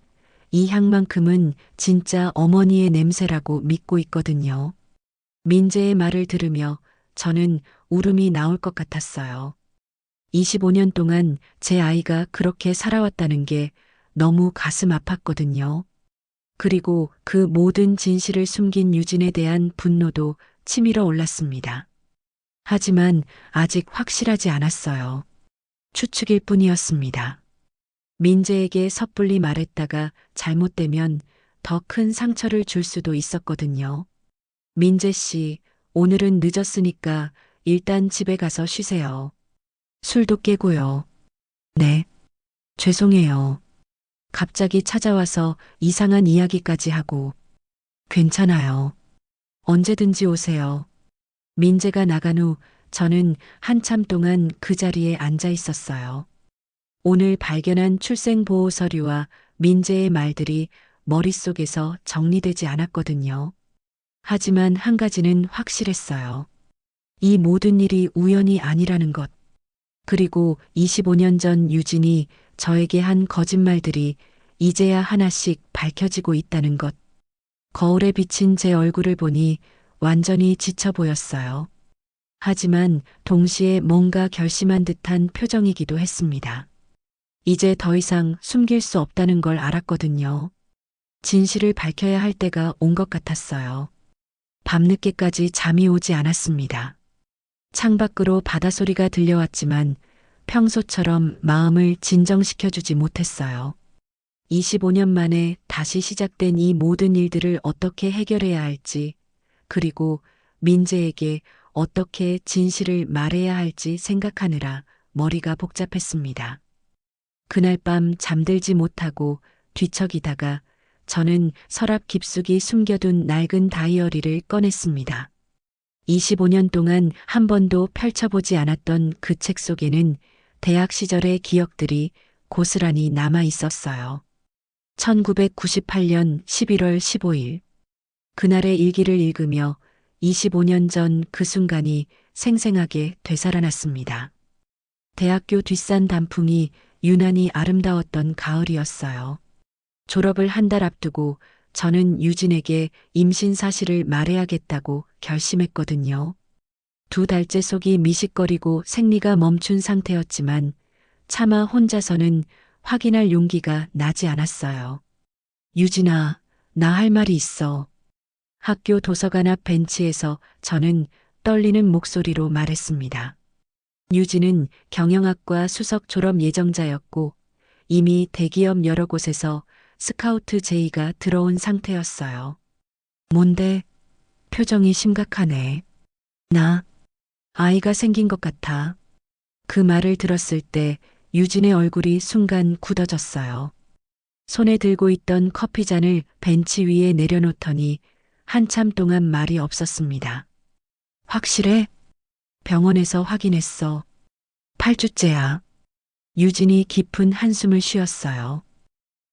이 향만큼은 진짜 어머니의 냄새라고 믿고 있거든요. 민재의 말을 들으며 저는 울음이 나올 것 같았어요. 25년 동안 제 아이가 그렇게 살아왔다는 게 너무 가슴 아팠거든요. 그리고 그 모든 진실을 숨긴 유진에 대한 분노도 치밀어 올랐습니다. 하지만 아직 확실하지 않았어요. 추측일 뿐이었습니다. 민재에게 섣불리 말했다가 잘못되면 더 큰 상처를 줄 수도 있었거든요. 민재 씨, 오늘은 늦었으니까 일단 집에 가서 쉬세요. 술도 깨고요. 네, 죄송해요. 갑자기 찾아와서 이상한 이야기까지 하고. 괜찮아요. 언제든지 오세요. 민재가 나간 후 저는 한참 동안 그 자리에 앉아 있었어요. 오늘 발견한 출생보호 서류와 민재의 말들이 머릿속에서 정리되지 않았거든요. 하지만 한 가지는 확실했어요. 이 모든 일이 우연이 아니라는 것. 그리고 25년 전 유진이 저에게 한 거짓말들이 이제야 하나씩 밝혀지고 있다는 것. 거울에 비친 제 얼굴을 보니 완전히 지쳐 보였어요. 하지만 동시에 뭔가 결심한 듯한 표정이기도 했습니다. 이제 더 이상 숨길 수 없다는 걸 알았거든요. 진실을 밝혀야 할 때가 온 것 같았어요. 밤늦게까지 잠이 오지 않았습니다. 창밖으로 바다소리가 들려왔지만 평소처럼 마음을 진정시켜주지 못했어요. 25년 만에 다시 시작된 이 모든 일들을 어떻게 해결해야 할지, 그리고 민재에게 어떻게 진실을 말해야 할지 생각하느라 머리가 복잡했습니다. 그날 밤 잠들지 못하고 뒤척이다가 저는 서랍 깊숙이 숨겨둔 낡은 다이어리를 꺼냈습니다. 25년 동안 한 번도 펼쳐보지 않았던 그 책 속에는 대학 시절의 기억들이 고스란히 남아 있었어요. 1998년 11월 15일. 그날의 일기를 읽으며 25년 전 그 순간이 생생하게 되살아났습니다. 대학교 뒷산 단풍이 유난히 아름다웠던 가을이었어요. 졸업을 한 달 앞두고 저는 유진에게 임신 사실을 말해야겠다고 결심했거든요. 2달째 속이 미식거리고 생리가 멈춘 상태였지만 차마 혼자서는 확인할 용기가 나지 않았어요. 유진아, 나 할 말이 있어. 학교 도서관 앞 벤치에서 저는 떨리는 목소리로 말했습니다. 유진은 경영학과 수석 졸업 예정자였고 이미 대기업 여러 곳에서 스카우트 제의가 들어온 상태였어요. 뭔데? 표정이 심각하네. 나 아이가 생긴 것 같아. 그 말을 들었을 때 유진의 얼굴이 순간 굳어졌어요. 손에 들고 있던 커피잔을 벤치 위에 내려놓더니 한참 동안 말이 없었습니다. 확실해? 병원에서 확인했어. 8주째야. 유진이 깊은 한숨을 쉬었어요.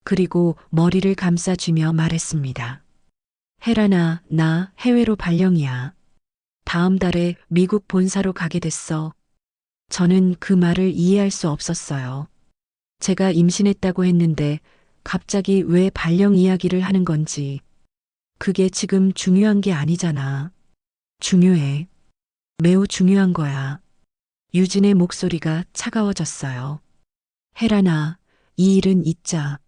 그리고 머리를 감싸주며 말했습니다. 혜란아, 나 해외로 발령이야. 다음 달에 미국 본사로 가게 됐어. 저는 그 말을 이해할 수 없었어요. 제가 임신했다고 했는데 갑자기 왜 발령 이야기를 하는 건지. 그게 지금 중요한 게 아니잖아. 중요해. 매우 중요한 거야. 유진의 목소리가 차가워졌어요. 혜란아, 이 일은 잊자.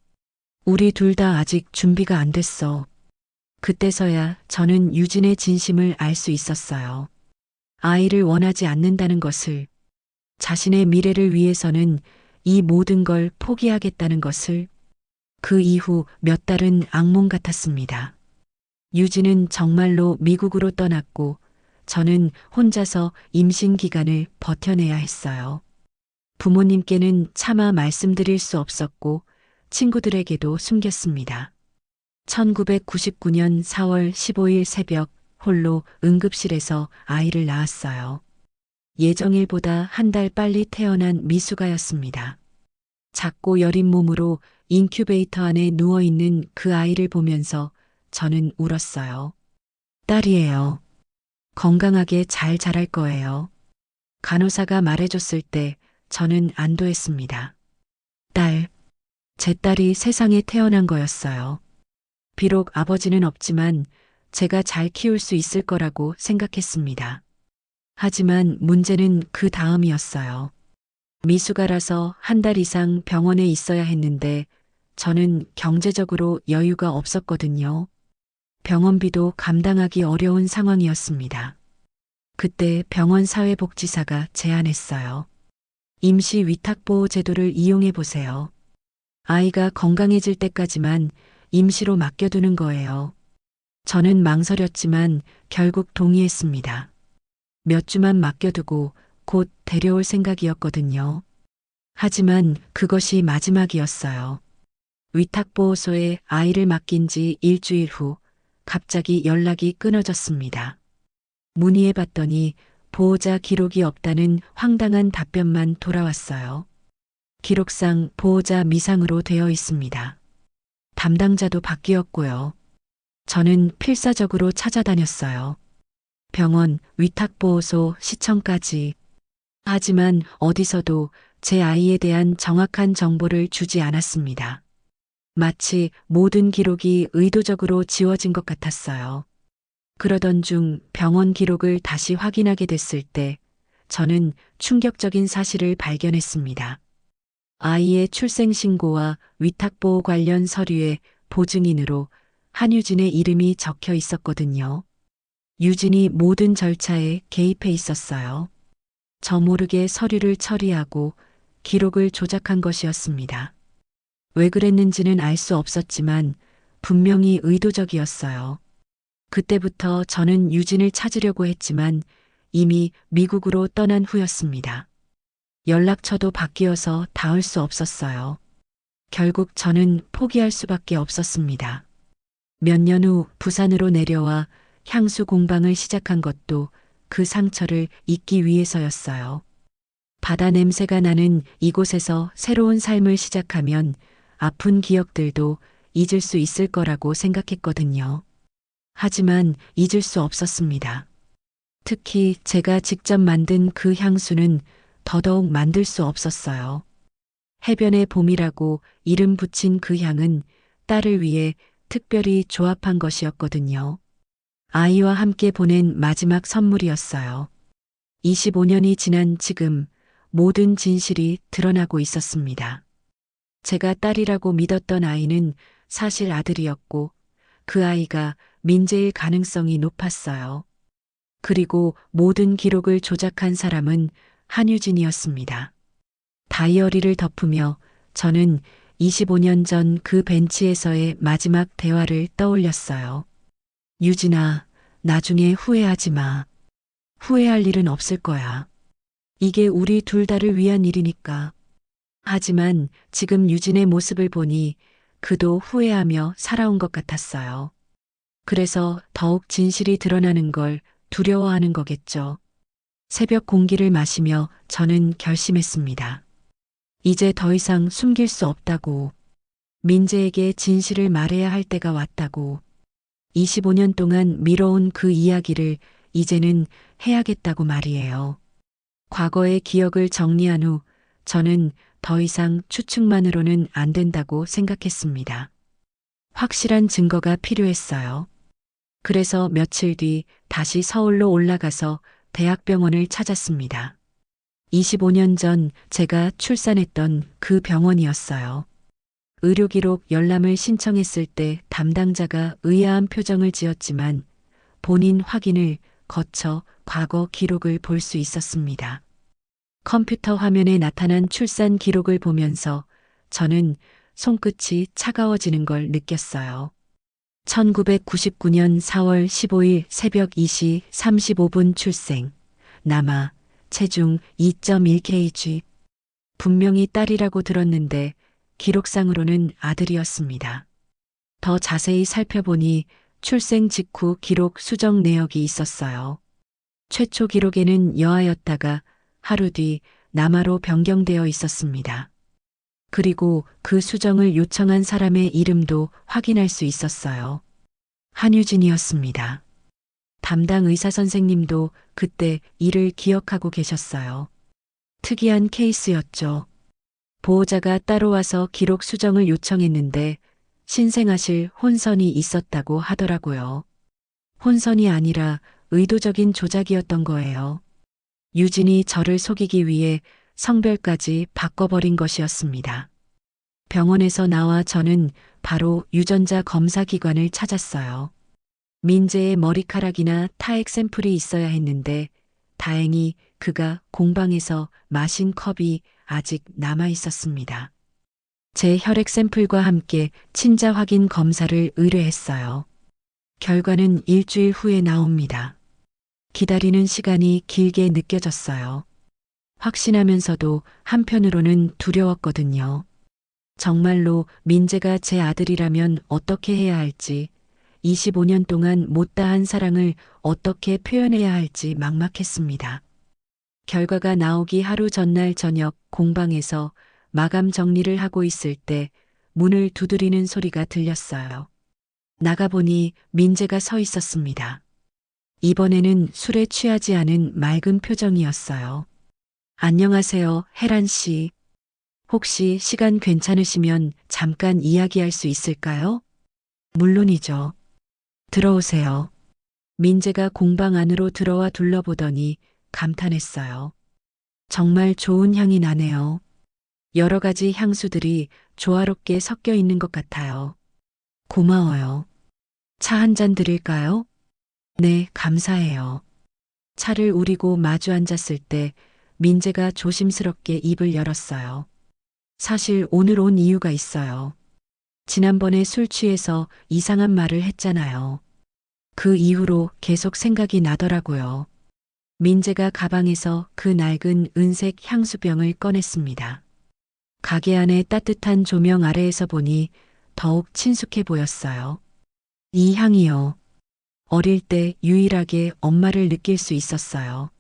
우리 둘 다 아직 준비가 안 됐어. 그때서야 저는 유진의 진심을 알 수 있었어요. 아이를 원하지 않는다는 것을, 자신의 미래를 위해서는 이 모든 걸 포기하겠다는 것을. 그 이후 몇 달은 악몽 같았습니다. 유진은 정말로 미국으로 떠났고 저는 혼자서 임신 기간을 버텨내야 했어요. 부모님께는 차마 말씀드릴 수 없었고 친구들에게도 숨겼습니다. 1999년 4월 15일 새벽 홀로 응급실에서 아이를 낳았어요. 예정일보다 한 달 빨리 태어난 미숙아였습니다. 작고 여린 몸으로 인큐베이터 안에 누워있는 그 아이를 보면서 저는 울었어요. 딸이에요. 건강하게 잘 자랄 거예요. 간호사가 말해줬을 때 저는 안도했습니다. 딸, 제 딸이 세상에 태어난 거였어요. 비록 아버지는 없지만 제가 잘 키울 수 있을 거라고 생각했습니다. 하지만 문제는 그 다음이었어요. 미숙아라서 한 달 이상 병원에 있어야 했는데 저는 경제적으로 여유가 없었거든요. 병원비도 감당하기 어려운 상황이었습니다. 그때 병원 사회복지사가 제안했어요. 임시 위탁보호 제도를 이용해 보세요. 아이가 건강해질 때까지만 임시로 맡겨두는 거예요. 저는 망설였지만 결국 동의했습니다. 몇 주만 맡겨두고 곧 데려올 생각이었거든요. 하지만 그것이 마지막이었어요. 위탁보호소에 아이를 맡긴 지 일주일 후 갑자기 연락이 끊어졌습니다. 문의해 봤더니 보호자 기록이 없다는 황당한 답변만 돌아왔어요. 기록상 보호자 미상으로 되어 있습니다. 담당자도 바뀌었고요. 저는 필사적으로 찾아다녔어요. 병원, 위탁보호소, 시청까지. 하지만 어디서도 제 아이에 대한 정확한 정보를 주지 않았습니다. 마치 모든 기록이 의도적으로 지워진 것 같았어요. 그러던 중 병원 기록을 다시 확인하게 됐을 때 저는 충격적인 사실을 발견했습니다. 아이의 출생신고와 위탁보호 관련 서류에 보증인으로 한유진의 이름이 적혀 있었거든요. 유진이 모든 절차에 개입해 있었어요. 저 모르게 서류를 처리하고 기록을 조작한 것이었습니다. 왜 그랬는지는 알 수 없었지만 분명히 의도적이었어요. 그때부터 저는 유진을 찾으려고 했지만 이미 미국으로 떠난 후였습니다. 연락처도 바뀌어서 닿을 수 없었어요. 결국 저는 포기할 수밖에 없었습니다. 몇 년 후 부산으로 내려와 향수 공방을 시작한 것도 그 상처를 잊기 위해서였어요. 바다 냄새가 나는 이곳에서 새로운 삶을 시작하면 아픈 기억들도 잊을 수 있을 거라고 생각했거든요. 하지만 잊을 수 없었습니다. 특히 제가 직접 만든 그 향수는 더더욱 만들 수 없었어요. 해변의 봄이라고 이름 붙인 그 향은 딸을 위해 특별히 조합한 것이었거든요. 아이와 함께 보낸 마지막 선물이었어요. 25년이 지난 지금 모든 진실이 드러나고 있었습니다. 제가 딸이라고 믿었던 아이는 사실 아들이었고 그 아이가 민재일 가능성이 높았어요. 그리고 모든 기록을 조작한 사람은 한유진이었습니다. 다이어리를 덮으며 저는 25년 전 그 벤치에서의 마지막 대화를 떠올렸어요. 유진아, 나중에 후회하지 마. 후회할 일은 없을 거야. 이게 우리 둘 다를 위한 일이니까. 하지만 지금 유진의 모습을 보니 그도 후회하며 살아온 것 같았어요. 그래서 더욱 진실이 드러나는 걸 두려워하는 거겠죠. 새벽 공기를 마시며 저는 결심했습니다. 이제 더 이상 숨길 수 없다고. 민재에게 진실을 말해야 할 때가 왔다고. 25년 동안 미뤄온 그 이야기를 이제는 해야겠다고 말이에요. 과거의 기억을 정리한 후 저는 더 이상 추측만으로는 안 된다고 생각했습니다. 확실한 증거가 필요했어요. 그래서 며칠 뒤 다시 서울로 올라가서 대학병원을 찾았습니다. 25년 전 제가 출산했던 그 병원이었어요. 의료기록 열람을 신청했을 때 담당자가 의아한 표정을 지었지만 본인 확인을 거쳐 과거 기록을 볼 수 있었습니다. 컴퓨터 화면에 나타난 출산 기록을 보면서 저는 손끝이 차가워지는 걸 느꼈어요. 1999년 4월 15일 새벽 2시 35분 출생. 남아 체중 2.1kg. 분명히 딸이라고 들었는데 기록상으로는 아들이었습니다. 더 자세히 살펴보니 출생 직후 기록 수정 내역이 있었어요. 최초 기록에는 여아였다가 하루 뒤 남아로 변경되어 있었습니다. 그리고 그 수정을 요청한 사람의 이름도 확인할 수 있었어요. 한유진이었습니다. 담당 의사 선생님도 그때 이를 기억하고 계셨어요. 특이한 케이스였죠. 보호자가 따로 와서 기록 수정을 요청했는데 신생아실 혼선이 있었다고 하더라고요. 혼선이 아니라 의도적인 조작이었던 거예요. 유진이 저를 속이기 위해 성별까지 바꿔버린 것이었습니다. 병원에서 나와 저는 바로 유전자 검사 기관을 찾았어요. 민재의 머리카락이나 타액 샘플이 있어야 했는데 다행히 그가 공방에서 마신 컵이 아직 남아 있었습니다. 제 혈액 샘플과 함께 친자 확인 검사를 의뢰했어요. 결과는 일주일 후에 나옵니다. 기다리는 시간이 길게 느껴졌어요. 확신하면서도 한편으로는 두려웠거든요. 정말로 민재가 제 아들이라면 어떻게 해야 할지, 25년 동안 못다한 사랑을 어떻게 표현해야 할지 막막했습니다. 결과가 나오기 하루 전날 저녁 공방에서 마감 정리를 하고 있을 때 문을 두드리는 소리가 들렸어요. 나가보니 민재가 서 있었습니다. 이번에는 술에 취하지 않은 맑은 표정이었어요. 안녕하세요, 혜란 씨. 혹시 시간 괜찮으시면 잠깐 이야기할 수 있을까요? 물론이죠. 들어오세요. 민재가 공방 안으로 들어와 둘러보더니 감탄했어요. 정말 좋은 향이 나네요. 여러 가지 향수들이 조화롭게 섞여 있는 것 같아요. 고마워요. 차 한 잔 드릴까요? 네, 감사해요. 차를 우리고 마주 앉았을 때 민재가 조심스럽게 입을 열었어요. 사실 오늘 온 이유가 있어요. 지난번에 술 취해서 이상한 말을 했잖아요. 그 이후로 계속 생각이 나더라고요. 민재가 가방에서 그 낡은 은색 향수병을 꺼냈습니다. 가게 안의 따뜻한 조명 아래에서 보니 더욱 친숙해 보였어요. 이 향이요. 어릴 때 유일하게 엄마를 느낄 수 있었어요.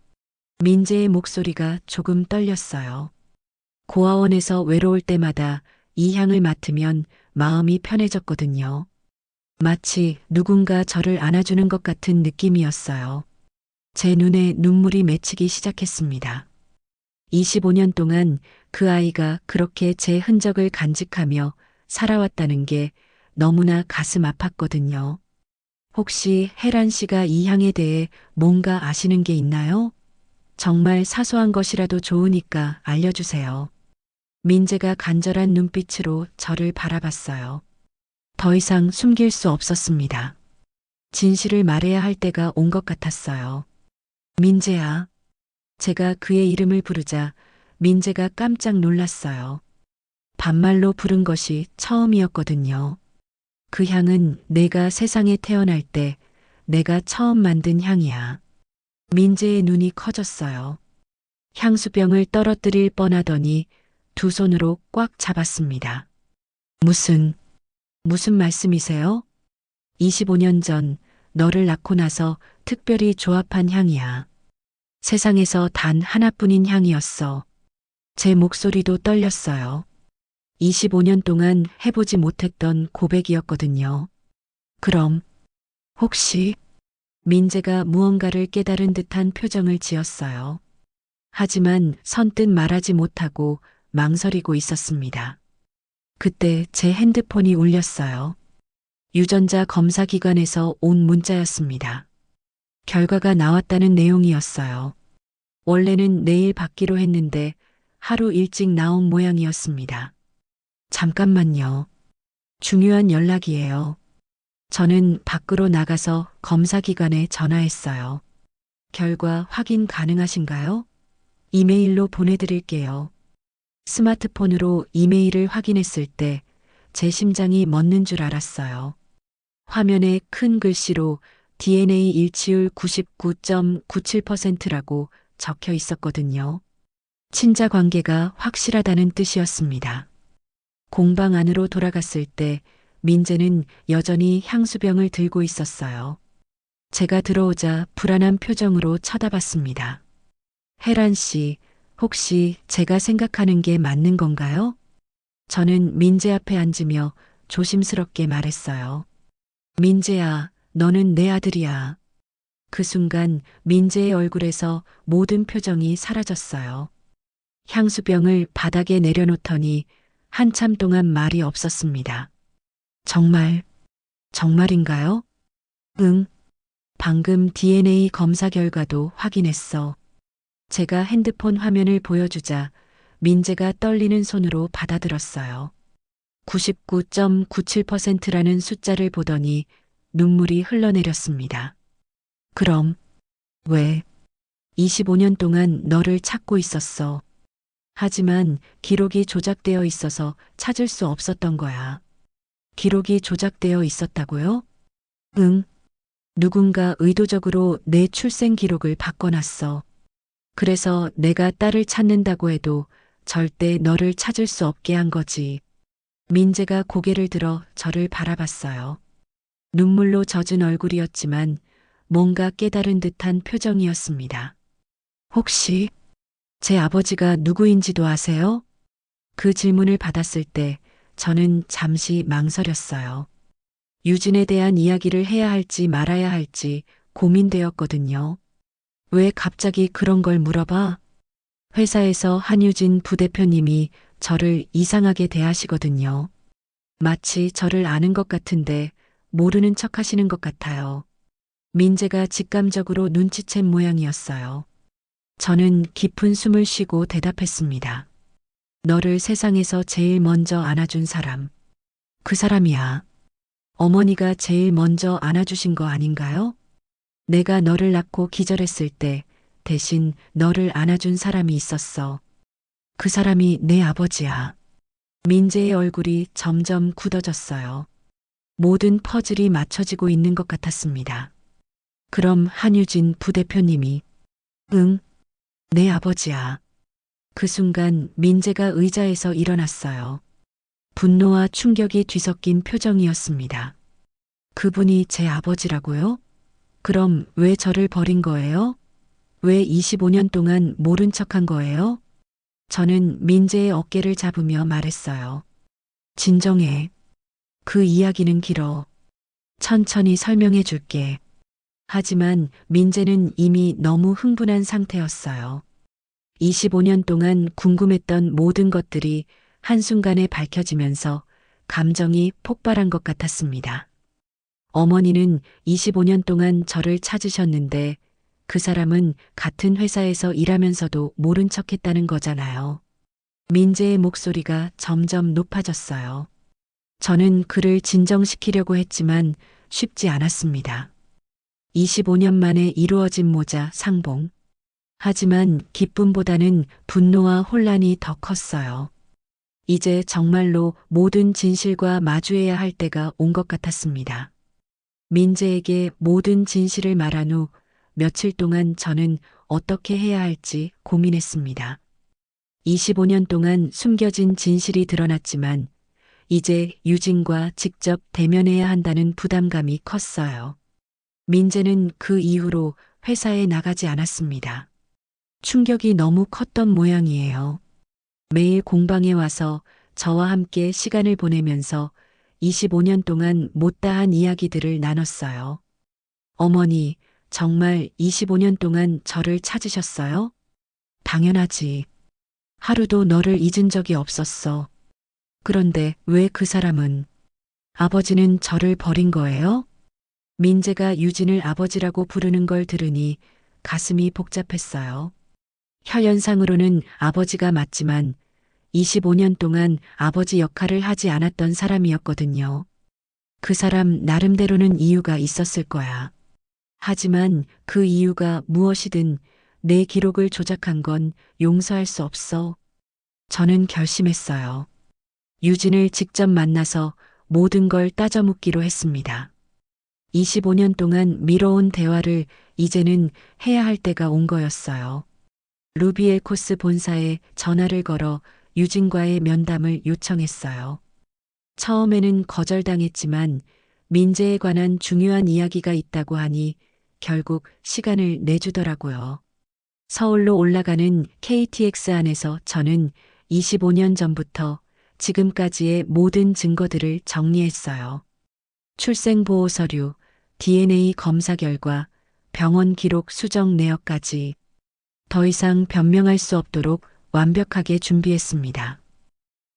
민재의 목소리가 조금 떨렸어요. 고아원에서 외로울 때마다 이 향을 맡으면 마음이 편해졌거든요. 마치 누군가 저를 안아주는 것 같은 느낌이었어요. 제 눈에 눈물이 맺히기 시작했습니다. 25년 동안 그 아이가 그렇게 제 흔적을 간직하며 살아왔다는 게 너무나 가슴 아팠거든요. 혹시 혜란 씨가 이 향에 대해 뭔가 아시는 게 있나요? 정말 사소한 것이라도 좋으니까 알려주세요. 민재가 간절한 눈빛으로 저를 바라봤어요. 더 이상 숨길 수 없었습니다. 진실을 말해야 할 때가 온 것 같았어요. 민재야. 제가 그의 이름을 부르자 민재가 깜짝 놀랐어요. 반말로 부른 것이 처음이었거든요. 그 향은 내가 세상에 태어날 때 내가 처음 만든 향이야. 민재의 눈이 커졌어요. 향수병을 떨어뜨릴 뻔하더니 두 손으로 꽉 잡았습니다. 무슨 말씀이세요? 25년 전 너를 낳고 나서 특별히 조합한 향이야. 세상에서 단 하나뿐인 향이었어. 제 목소리도 떨렸어요. 25년 동안 해보지 못했던 고백이었거든요. 그럼 혹시 민재가 무언가를 깨달은 듯한 표정을 지었어요. 하지만 선뜻 말하지 못하고 망설이고 있었습니다. 그때 제 핸드폰이 울렸어요. 유전자 검사 기관에서 온 문자였습니다. 결과가 나왔다는 내용이었어요. 원래는 내일 받기로 했는데 하루 일찍 나온 모양이었습니다. 잠깐만요. 중요한 연락이에요. 저는 밖으로 나가서 검사 기관에 전화했어요. 결과 확인 가능하신가요? 이메일로 보내드릴게요. 스마트폰으로 이메일을 확인했을 때 제 심장이 멎는 줄 알았어요. 화면에 큰 글씨로 DNA 일치율 99.97%라고 적혀 있었거든요. 친자 관계가 확실하다는 뜻이었습니다. 공방 안으로 돌아갔을 때 민재는 여전히 향수병을 들고 있었어요. 제가 들어오자 불안한 표정으로 쳐다봤습니다. 혜란 씨, 혹시 제가 생각하는 게 맞는 건가요? 저는 민재 앞에 앉으며 조심스럽게 말했어요. 민재야, 너는 내 아들이야. 그 순간 민재의 얼굴에서 모든 표정이 사라졌어요. 향수병을 바닥에 내려놓더니 한참 동안 말이 없었습니다. 정말인가요? 응. 방금 DNA 검사 결과도 확인했어. 제가 핸드폰 화면을 보여주자 민재가 떨리는 손으로 받아들었어요. 99.97%라는 숫자를 보더니 눈물이 흘러내렸습니다. 그럼 왜 25년 동안 너를 찾고 있었어. 하지만 기록이 조작되어 있어서 찾을 수 없었던 거야. 기록이 조작되어 있었다고요? 응. 누군가 의도적으로 내 출생 기록을 바꿔놨어. 그래서 내가 딸을 찾는다고 해도 절대 너를 찾을 수 없게 한 거지. 민재가 고개를 들어 저를 바라봤어요. 눈물로 젖은 얼굴이었지만 뭔가 깨달은 듯한 표정이었습니다. 혹시 제 아버지가 누구인지도 아세요? 그 질문을 받았을 때 저는 잠시 망설였어요. 유진에 대한 이야기를 해야 할지 말아야 할지 고민되었거든요. 왜 갑자기 그런 걸 물어봐? 회사에서 한유진 부대표님이 저를 이상하게 대하시거든요. 마치 저를 아는 것 같은데 모르는 척 하시는 것 같아요. 민재가 직감적으로 눈치챈 모양이었어요. 저는 깊은 숨을 쉬고 대답했습니다. 너를 세상에서 제일 먼저 안아준 사람. 그 사람이야. 어머니가 제일 먼저 안아주신 거 아닌가요? 내가 너를 낳고 기절했을 때 대신 너를 안아준 사람이 있었어. 그 사람이 내 아버지야. 민재의 얼굴이 점점 굳어졌어요. 모든 퍼즐이 맞춰지고 있는 것 같았습니다. 그럼 한유진 부대표님이 응, 내 아버지야. 그 순간 민재가 의자에서 일어났어요. 분노와 충격이 뒤섞인 표정이었습니다. 그분이 제 아버지라고요? 그럼 왜 저를 버린 거예요? 왜 25년 동안 모른 척한 거예요? 저는 민재의 어깨를 잡으며 말했어요. 진정해. 그 이야기는 길어. 천천히 설명해 줄게. 하지만 민재는 이미 너무 흥분한 상태였어요. 25년 동안 궁금했던 모든 것들이 한순간에 밝혀지면서 감정이 폭발한 것 같았습니다. 어머니는 25년 동안 저를 찾으셨는데 그 사람은 같은 회사에서 일하면서도 모른 척 했다는 거잖아요. 민재의 목소리가 점점 높아졌어요. 저는 그를 진정시키려고 했지만 쉽지 않았습니다. 25년 만에 이루어진 모자 상봉. 하지만 기쁨보다는 분노와 혼란이 더 컸어요. 이제 정말로 모든 진실과 마주해야 할 때가 온 것 같았습니다. 민재에게 모든 진실을 말한 후 며칠 동안 저는 어떻게 해야 할지 고민했습니다. 25년 동안 숨겨진 진실이 드러났지만 이제 유진과 직접 대면해야 한다는 부담감이 컸어요. 민재는 그 이후로 회사에 나가지 않았습니다. 충격이 너무 컸던 모양이에요. 매일 공방에 와서 저와 함께 시간을 보내면서 25년 동안 못다한 이야기들을 나눴어요. 어머니, 정말 25년 동안 저를 찾으셨어요? 당연하지. 하루도 너를 잊은 적이 없었어. 그런데 왜 그 사람은? 아버지는 저를 버린 거예요? 민재가 유진을 아버지라고 부르는 걸 들으니 가슴이 복잡했어요. 혈연상으로는 아버지가 맞지만 25년 동안 아버지 역할을 하지 않았던 사람이었거든요. 그 사람 나름대로는 이유가 있었을 거야. 하지만 그 이유가 무엇이든 내 기록을 조작한 건 용서할 수 없어. 저는 결심했어요. 유진을 직접 만나서 모든 걸 따져 묻기로 했습니다. 25년 동안 미뤄온 대화를 이제는 해야 할 때가 온 거였어요. 루비엘코스 본사에 전화를 걸어 유진과의 면담을 요청했어요. 처음에는 거절당했지만 민재에 관한 중요한 이야기가 있다고 하니 결국 시간을 내주더라고요. 서울로 올라가는 KTX 안에서 저는 25년 전부터 지금까지의 모든 증거들을 정리했어요. 출생보호 서류, DNA 검사 결과, 병원 기록 수정 내역까지 더 이상 변명할 수 없도록 완벽하게 준비했습니다.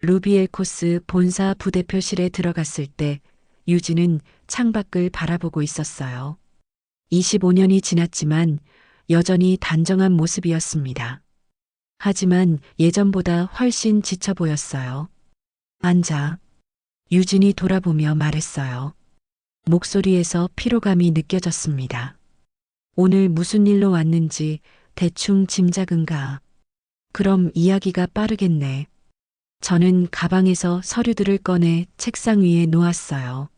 루비엘코스 본사 부대표실에 들어갔을 때 유진은 창밖을 바라보고 있었어요. 25년이 지났지만 여전히 단정한 모습이었습니다. 하지만 예전보다 훨씬 지쳐 보였어요. 앉아. 유진이 돌아보며 말했어요. 목소리에서 피로감이 느껴졌습니다. 오늘 무슨 일로 왔는지 대충 짐작은가. 그럼 이야기가 빠르겠네. 저는 가방에서 서류들을 꺼내 책상 위에 놓았어요.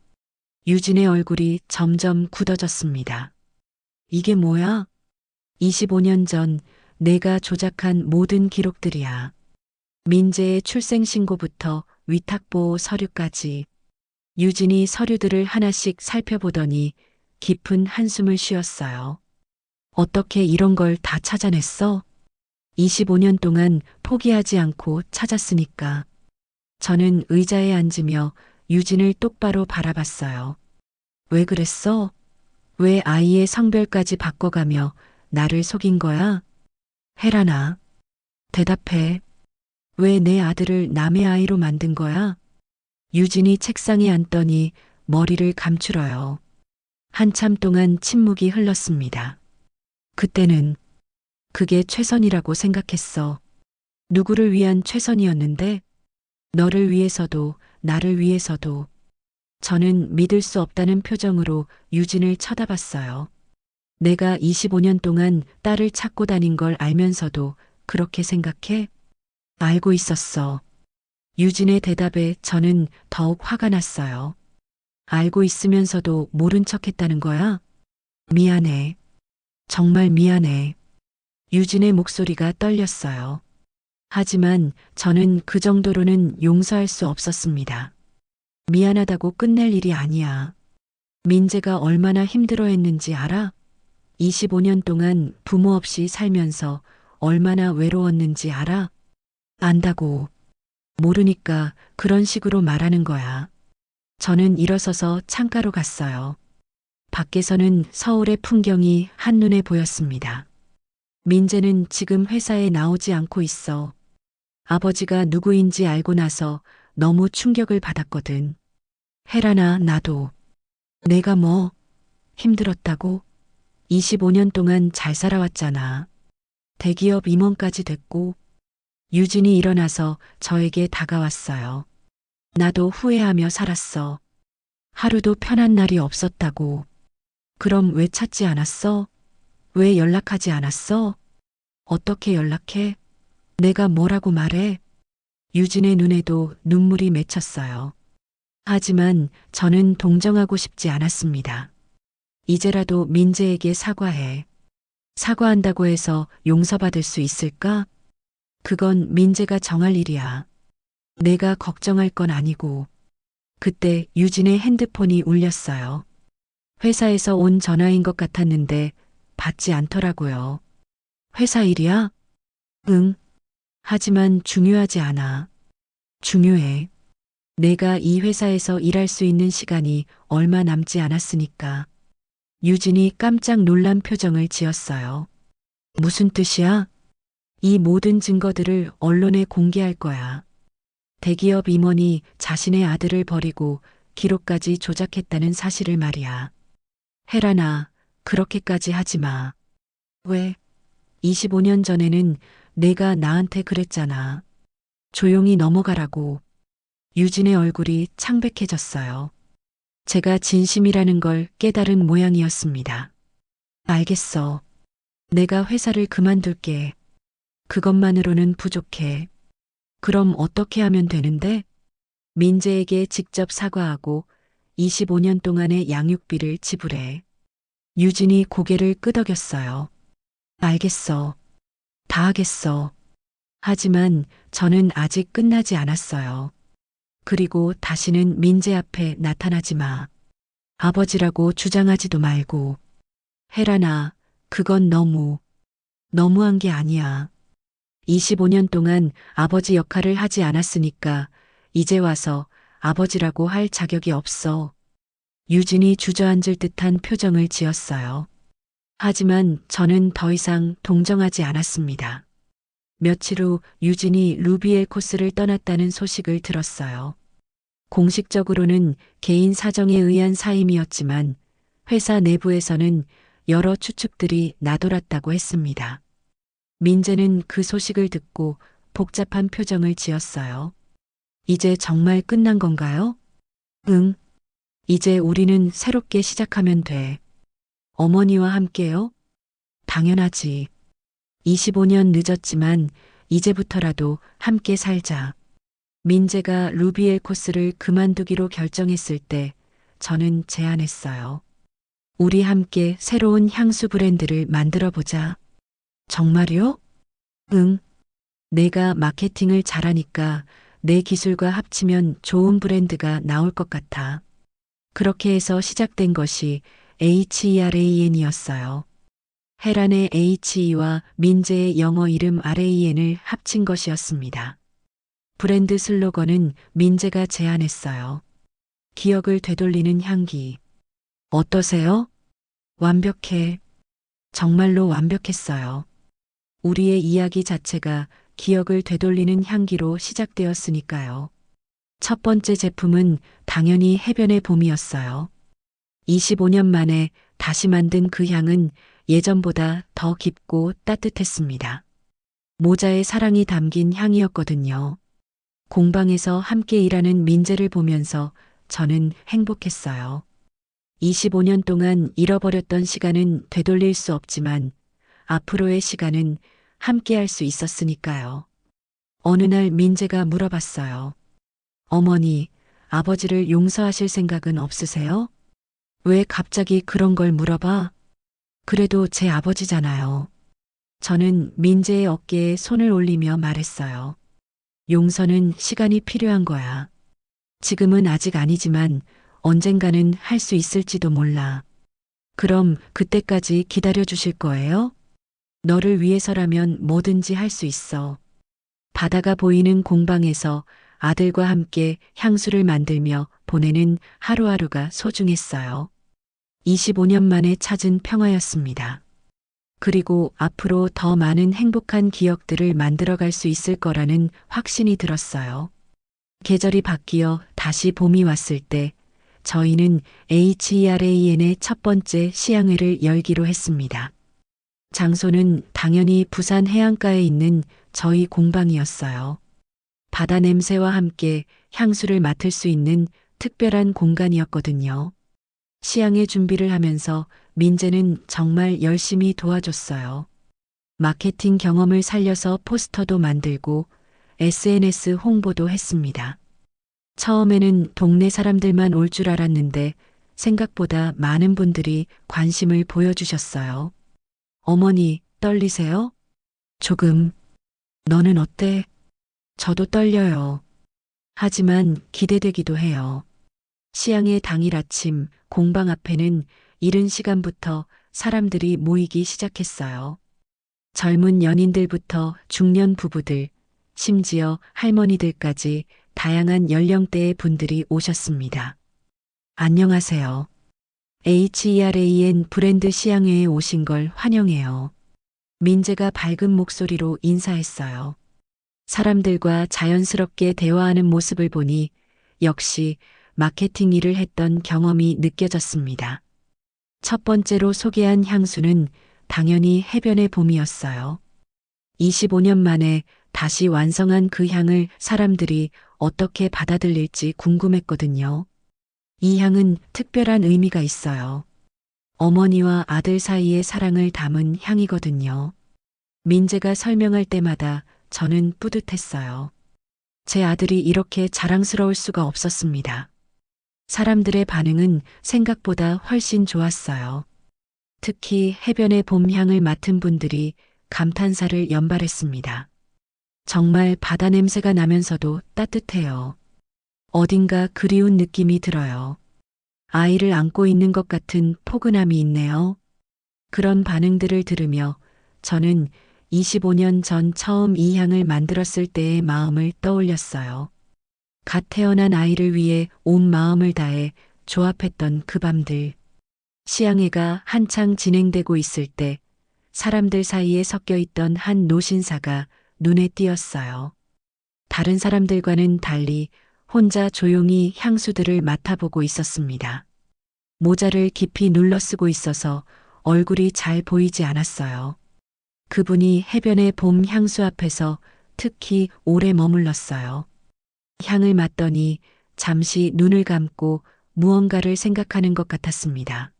유진의 얼굴이 점점 굳어졌습니다. 이게 뭐야? 25년 전 내가 조작한 모든 기록들이야. 민재의 출생신고부터 위탁보호 서류까지. 유진이 서류들을 하나씩 살펴보더니 깊은 한숨을 쉬었어요. 어떻게 이런 걸 다 찾아냈어? 25년 동안 포기하지 않고 찾았으니까. 저는 의자에 앉으며 유진을 똑바로 바라봤어요. 왜 그랬어? 왜 아이의 성별까지 바꿔가며 나를 속인 거야? 혜란아, 대답해. 왜 내 아들을 남의 아이로 만든 거야? 유진이 책상에 앉더니 머리를 감추어요. 한참 동안 침묵이 흘렀습니다. 그때는 그게 최선이라고 생각했어. 누구를 위한 최선이었는데? 너를 위해서도 나를 위해서도. 저는 믿을 수 없다는 표정으로 유진을 쳐다봤어요. 내가 25년 동안 딸을 찾고 다닌 걸 알면서도 그렇게 생각해? 알고 있었어. 유진의 대답에 저는 더욱 화가 났어요. 알고 있으면서도 모른 척 했다는 거야? 미안해. 정말 미안해. 유진의 목소리가 떨렸어요. 하지만 저는 그 정도로는 용서할 수 없었습니다. 미안하다고 끝낼 일이 아니야. 민재가 얼마나 힘들어했는지 알아? 25년 동안 부모 없이 살면서 얼마나 외로웠는지 알아? 안다고. 모르니까 그런 식으로 말하는 거야. 저는 일어서서 창가로 갔어요. 밖에서는 서울의 풍경이 한눈에 보였습니다. 민재는 지금 회사에 나오지 않고 있어. 아버지가 누구인지 알고 나서 너무 충격을 받았거든. 혜란아, 나도. 내가 뭐 힘들었다고? 25년 동안 잘 살아왔잖아. 대기업 임원까지 됐고. 유진이 일어나서 저에게 다가왔어요. 나도 후회하며 살았어. 하루도 편한 날이 없었다고. 그럼 왜 찾지 않았어? 왜 연락하지 않았어? 어떻게 연락해? 내가 뭐라고 말해? 유진의 눈에도 눈물이 맺혔어요. 하지만 저는 동정하고 싶지 않았습니다. 이제라도 민재에게 사과해. 사과한다고 해서 용서받을 수 있을까? 그건 민재가 정할 일이야. 내가 걱정할 건 아니고. 그때 유진의 핸드폰이 울렸어요. 회사에서 온 전화인 것 같았는데 받지 않더라고요. 회사 일이야? 응. 하지만 중요하지 않아. 중요해. 내가 이 회사에서 일할 수 있는 시간이 얼마 남지 않았으니까. 유진이 깜짝 놀란 표정을 지었어요. 무슨 뜻이야? 이 모든 증거들을 언론에 공개할 거야. 대기업 임원이 자신의 아들을 버리고 기록까지 조작했다는 사실을 말이야. 혜란아, 그렇게까지 하지 마. 왜? 25년 전에는 내가 나한테 그랬잖아. 조용히 넘어가라고. 유진의 얼굴이 창백해졌어요. 제가 진심이라는 걸 깨달은 모양이었습니다. 알겠어. 내가 회사를 그만둘게. 그것만으로는 부족해. 그럼 어떻게 하면 되는데? 민재에게 직접 사과하고 25년 동안의 양육비를 지불해. 유진이 고개를 끄덕였어요. 알겠어. 다 하겠어. 하지만 저는 아직 끝나지 않았어요. 그리고 다시는 민재 앞에 나타나지 마. 아버지라고 주장하지도 말고. 혜란아, 그건 너무한 게 아니야. 25년 동안 아버지 역할을 하지 않았으니까 이제 와서 아버지라고 할 자격이 없어. 유진이 주저앉을 듯한 표정을 지었어요. 하지만 저는 더 이상 동정하지 않았습니다. 며칠 후 유진이 루비엘 코스를 떠났다는 소식을 들었어요. 공식적으로는 개인 사정에 의한 사임이었지만 회사 내부에서는 여러 추측들이 나돌았다고 했습니다. 민재는 그 소식을 듣고 복잡한 표정을 지었어요. 이제 정말 끝난 건가요? 응. 이제 우리는 새롭게 시작하면 돼. 어머니와 함께요? 당연하지. 25년 늦었지만 이제부터라도 함께 살자. 민재가 루비엘 코스를 그만두기로 결정했을 때 저는 제안했어요. 우리 함께 새로운 향수 브랜드를 만들어 보자. 정말요? 응. 내가 마케팅을 잘하니까 내 기술과 합치면 좋은 브랜드가 나올 것 같아. 그렇게 해서 시작된 것이 HERAN이었어요. 헤란의 HE와 민재의 영어 이름 RAN을 합친 것이었습니다. 브랜드 슬로건은 민재가 제안했어요. 기억을 되돌리는 향기. 어떠세요? 완벽해. 정말로 완벽했어요. 우리의 이야기 자체가 기억을 되돌리는 향기로 시작되었으니까요. 첫 번째 제품은 당연히 해변의 봄이었어요. 25년 만에 다시 만든 그 향은 예전보다 더 깊고 따뜻했습니다. 모자에 사랑이 담긴 향이었거든요. 공방에서 함께 일하는 민재를 보면서 저는 행복했어요. 25년 동안 잃어버렸던 시간은 되돌릴 수 없지만 앞으로의 시간은 함께 할 수 있었으니까요. 어느 날 민재가 물어봤어요. 어머니, 아버지를 용서하실 생각은 없으세요? 왜 갑자기 그런 걸 물어봐? 그래도 제 아버지잖아요. 저는 민재의 어깨에 손을 올리며 말했어요. 용서는 시간이 필요한 거야. 지금은 아직 아니지만 언젠가는 할 수 있을지도 몰라. 그럼 그때까지 기다려 주실 거예요? 너를 위해서라면 뭐든지 할 수 있어. 바다가 보이는 공방에서 아들과 함께 향수를 만들며 보내는 하루하루가 소중했어요. 25년 만에 찾은 평화였습니다. 그리고 앞으로 더 많은 행복한 기억들을 만들어갈 수 있을 거라는 확신이 들었어요. 계절이 바뀌어 다시 봄이 왔을 때 저희는 HERAN의 첫 번째 시향회를 열기로 했습니다. 장소는 당연히 부산 해안가에 있는 저희 공방이었어요. 바다 냄새와 함께 향수를 맡을 수 있는 특별한 공간이었거든요. 시향회 준비를 하면서 민재는 정말 열심히 도와줬어요. 마케팅 경험을 살려서 포스터도 만들고 SNS 홍보도 했습니다. 처음에는 동네 사람들만 올 줄 알았는데 생각보다 많은 분들이 관심을 보여주셨어요. 어머니, 떨리세요? 조금. 너는 어때? 저도 떨려요. 하지만 기대되기도 해요. 시향의 당일 아침 공방 앞에는 이른 시간부터 사람들이 모이기 시작했어요. 젊은 연인들부터 중년 부부들, 심지어 할머니들까지 다양한 연령대의 분들이 오셨습니다. 안녕하세요. HERAN 브랜드 시향회에 오신 걸 환영해요. 민재가 밝은 목소리로 인사했어요. 사람들과 자연스럽게 대화하는 모습을 보니 역시 마케팅 일을 했던 경험이 느껴졌습니다. 첫 번째로 소개한 향수는 당연히 해변의 봄이었어요. 25년 만에 다시 완성한 그 향을 사람들이 어떻게 받아들일지 궁금했거든요. 이 향은 특별한 의미가 있어요. 어머니와 아들 사이의 사랑을 담은 향이거든요. 민재가 설명할 때마다 저는 뿌듯했어요. 제 아들이 이렇게 자랑스러울 수가 없었습니다. 사람들의 반응은 생각보다 훨씬 좋았어요. 특히 해변의 봄 향을 맡은 분들이 감탄사를 연발했습니다. 정말 바다 냄새가 나면서도 따뜻해요. 어딘가 그리운 느낌이 들어요. 아이를 안고 있는 것 같은 포근함이 있네요. 그런 반응들을 들으며 저는 25년 전 처음 이 향을 만들었을 때의 마음을 떠올렸어요. 갓 태어난 아이를 위해 온 마음을 다해 조합했던 그 밤들. 시향회가 한창 진행되고 있을 때 사람들 사이에 섞여 있던 한 노신사가 눈에 띄었어요. 다른 사람들과는 달리 혼자 조용히 향수들을 맡아보고 있었습니다. 모자를 깊이 눌러 쓰고 있어서 얼굴이 잘 보이지 않았어요. 그분이 해변의 봄 향수 앞에서 특히 오래 머물렀어요. 향을 맡더니 잠시 눈을 감고 무언가를 생각하는 것 같았습니다.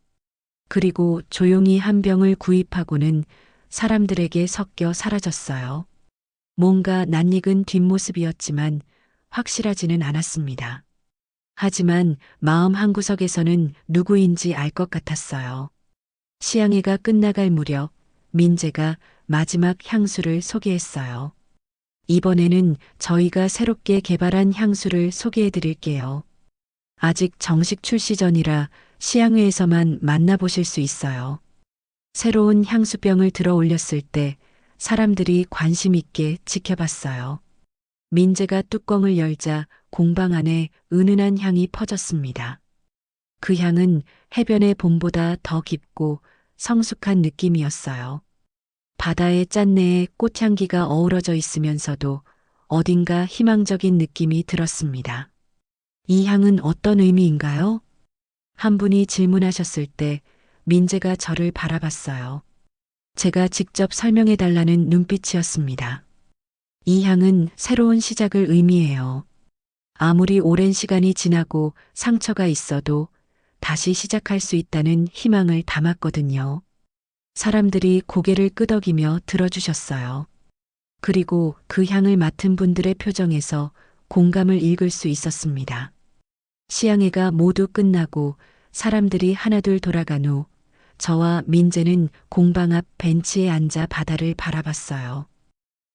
그리고 조용히 한 병을 구입하고는 사람들에게 섞여 사라졌어요. 뭔가 낯익은 뒷모습이었지만 확실하지는 않았습니다. 하지만 마음 한구석에서는 누구인지 알 것 같았어요. 시향회가 끝나갈 무렵 민재가 마지막 향수를 소개했어요. 이번에는 저희가 새롭게 개발한 향수를 소개해 드릴게요. 아직 정식 출시 전이라 시향회에서만 만나보실 수 있어요. 새로운 향수병을 들어 올렸을 때 사람들이 관심 있게 지켜봤어요. 민재가 뚜껑을 열자 공방 안에 은은한 향이 퍼졌습니다. 그 향은 해변의 봄보다 더 깊고 성숙한 느낌이었어요. 바다의 짠내에 꽃향기가 어우러져 있으면서도 어딘가 희망적인 느낌이 들었습니다. 이 향은 어떤 의미인가요? 한 분이 질문하셨을 때 민재가 저를 바라봤어요. 제가 직접 설명해 달라는 눈빛이었습니다. 이 향은 새로운 시작을 의미해요. 아무리 오랜 시간이 지나고 상처가 있어도 다시 시작할 수 있다는 희망을 담았거든요. 사람들이 고개를 끄덕이며 들어주셨어요. 그리고 그 향을 맡은 분들의 표정에서 공감을 읽을 수 있었습니다. 시향회가 모두 끝나고 사람들이 하나둘 돌아간 후 저와 민재는 공방 앞 벤치에 앉아 바다를 바라봤어요.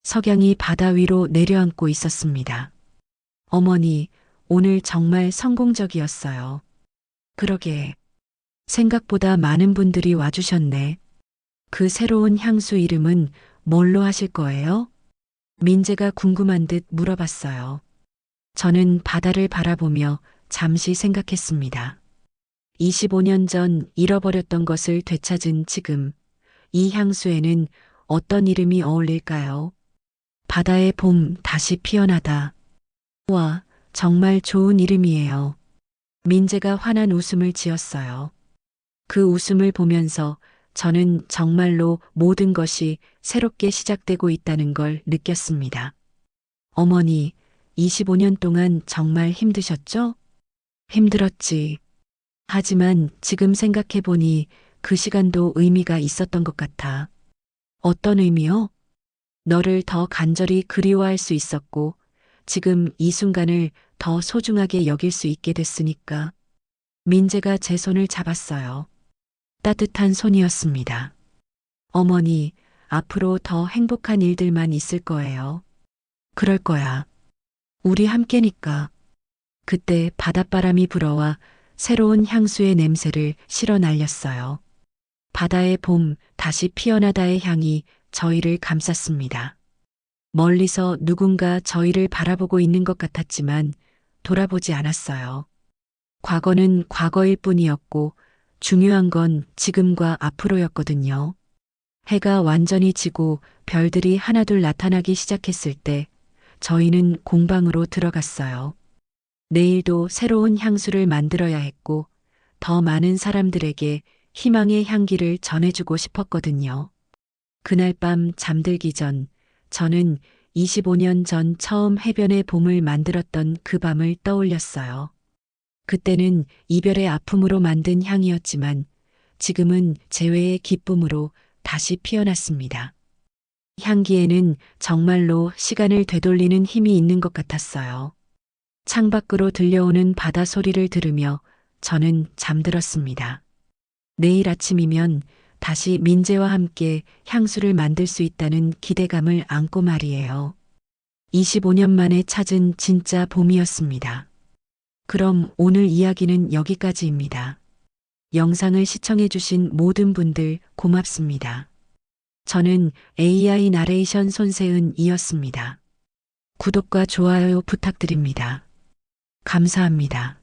석양이 바다 위로 내려앉고 있었습니다. 어머니, 오늘 정말 성공적이었어요. 그러게. 생각보다 많은 분들이 와주셨네. 그 새로운 향수 이름은 뭘로 하실 거예요? 민재가 궁금한 듯 물어봤어요. 저는 바다를 바라보며 잠시 생각했습니다. 25년 전 잃어버렸던 것을 되찾은 지금, 이 향수에는 어떤 이름이 어울릴까요? 바다의 봄 다시 피어나다. 와, 정말 좋은 이름이에요. 민재가 환한 웃음을 지었어요. 그 웃음을 보면서 저는 정말로 모든 것이 새롭게 시작되고 있다는 걸 느꼈습니다. 어머니, 25년 동안 정말 힘드셨죠? 힘들었지. 하지만 지금 생각해보니 그 시간도 의미가 있었던 것 같아. 어떤 의미요? 너를 더 간절히 그리워할 수 있었고, 지금 이 순간을 더 소중하게 여길 수 있게 됐으니까. 민재가 제 손을 잡았어요. 따뜻한 손이었습니다. 어머니, 앞으로 더 행복한 일들만 있을 거예요. 그럴 거야. 우리 함께니까. 그때 바닷바람이 불어와 새로운 향수의 냄새를 실어 날렸어요. 바다의 봄 다시 피어나다의 향이 저희를 감쌌습니다. 멀리서 누군가 저희를 바라보고 있는 것 같았지만 돌아보지 않았어요. 과거는 과거일 뿐이었고 중요한 건 지금과 앞으로였거든요. 해가 완전히 지고 별들이 하나둘 나타나기 시작했을 때 저희는 공방으로 들어갔어요. 내일도 새로운 향수를 만들어야 했고 더 많은 사람들에게 희망의 향기를 전해주고 싶었거든요. 그날 밤 잠들기 전 저는 25년 전 처음 해변의 봄을 만들었던 그 밤을 떠올렸어요. 그때는 이별의 아픔으로 만든 향이었지만 지금은 재회의 기쁨으로 다시 피어났습니다. 향기에는 정말로 시간을 되돌리는 힘이 있는 것 같았어요. 창밖으로 들려오는 바다 소리를 들으며 저는 잠들었습니다. 내일 아침이면 다시 민재와 함께 향수를 만들 수 있다는 기대감을 안고 말이에요. 25년 만에 찾은 진짜 봄이었습니다. 그럼 오늘 이야기는 여기까지입니다. 영상을 시청해주신 모든 분들 고맙습니다. 저는 AI 나레이션 손세은이었습니다. 구독과 좋아요 부탁드립니다. 감사합니다.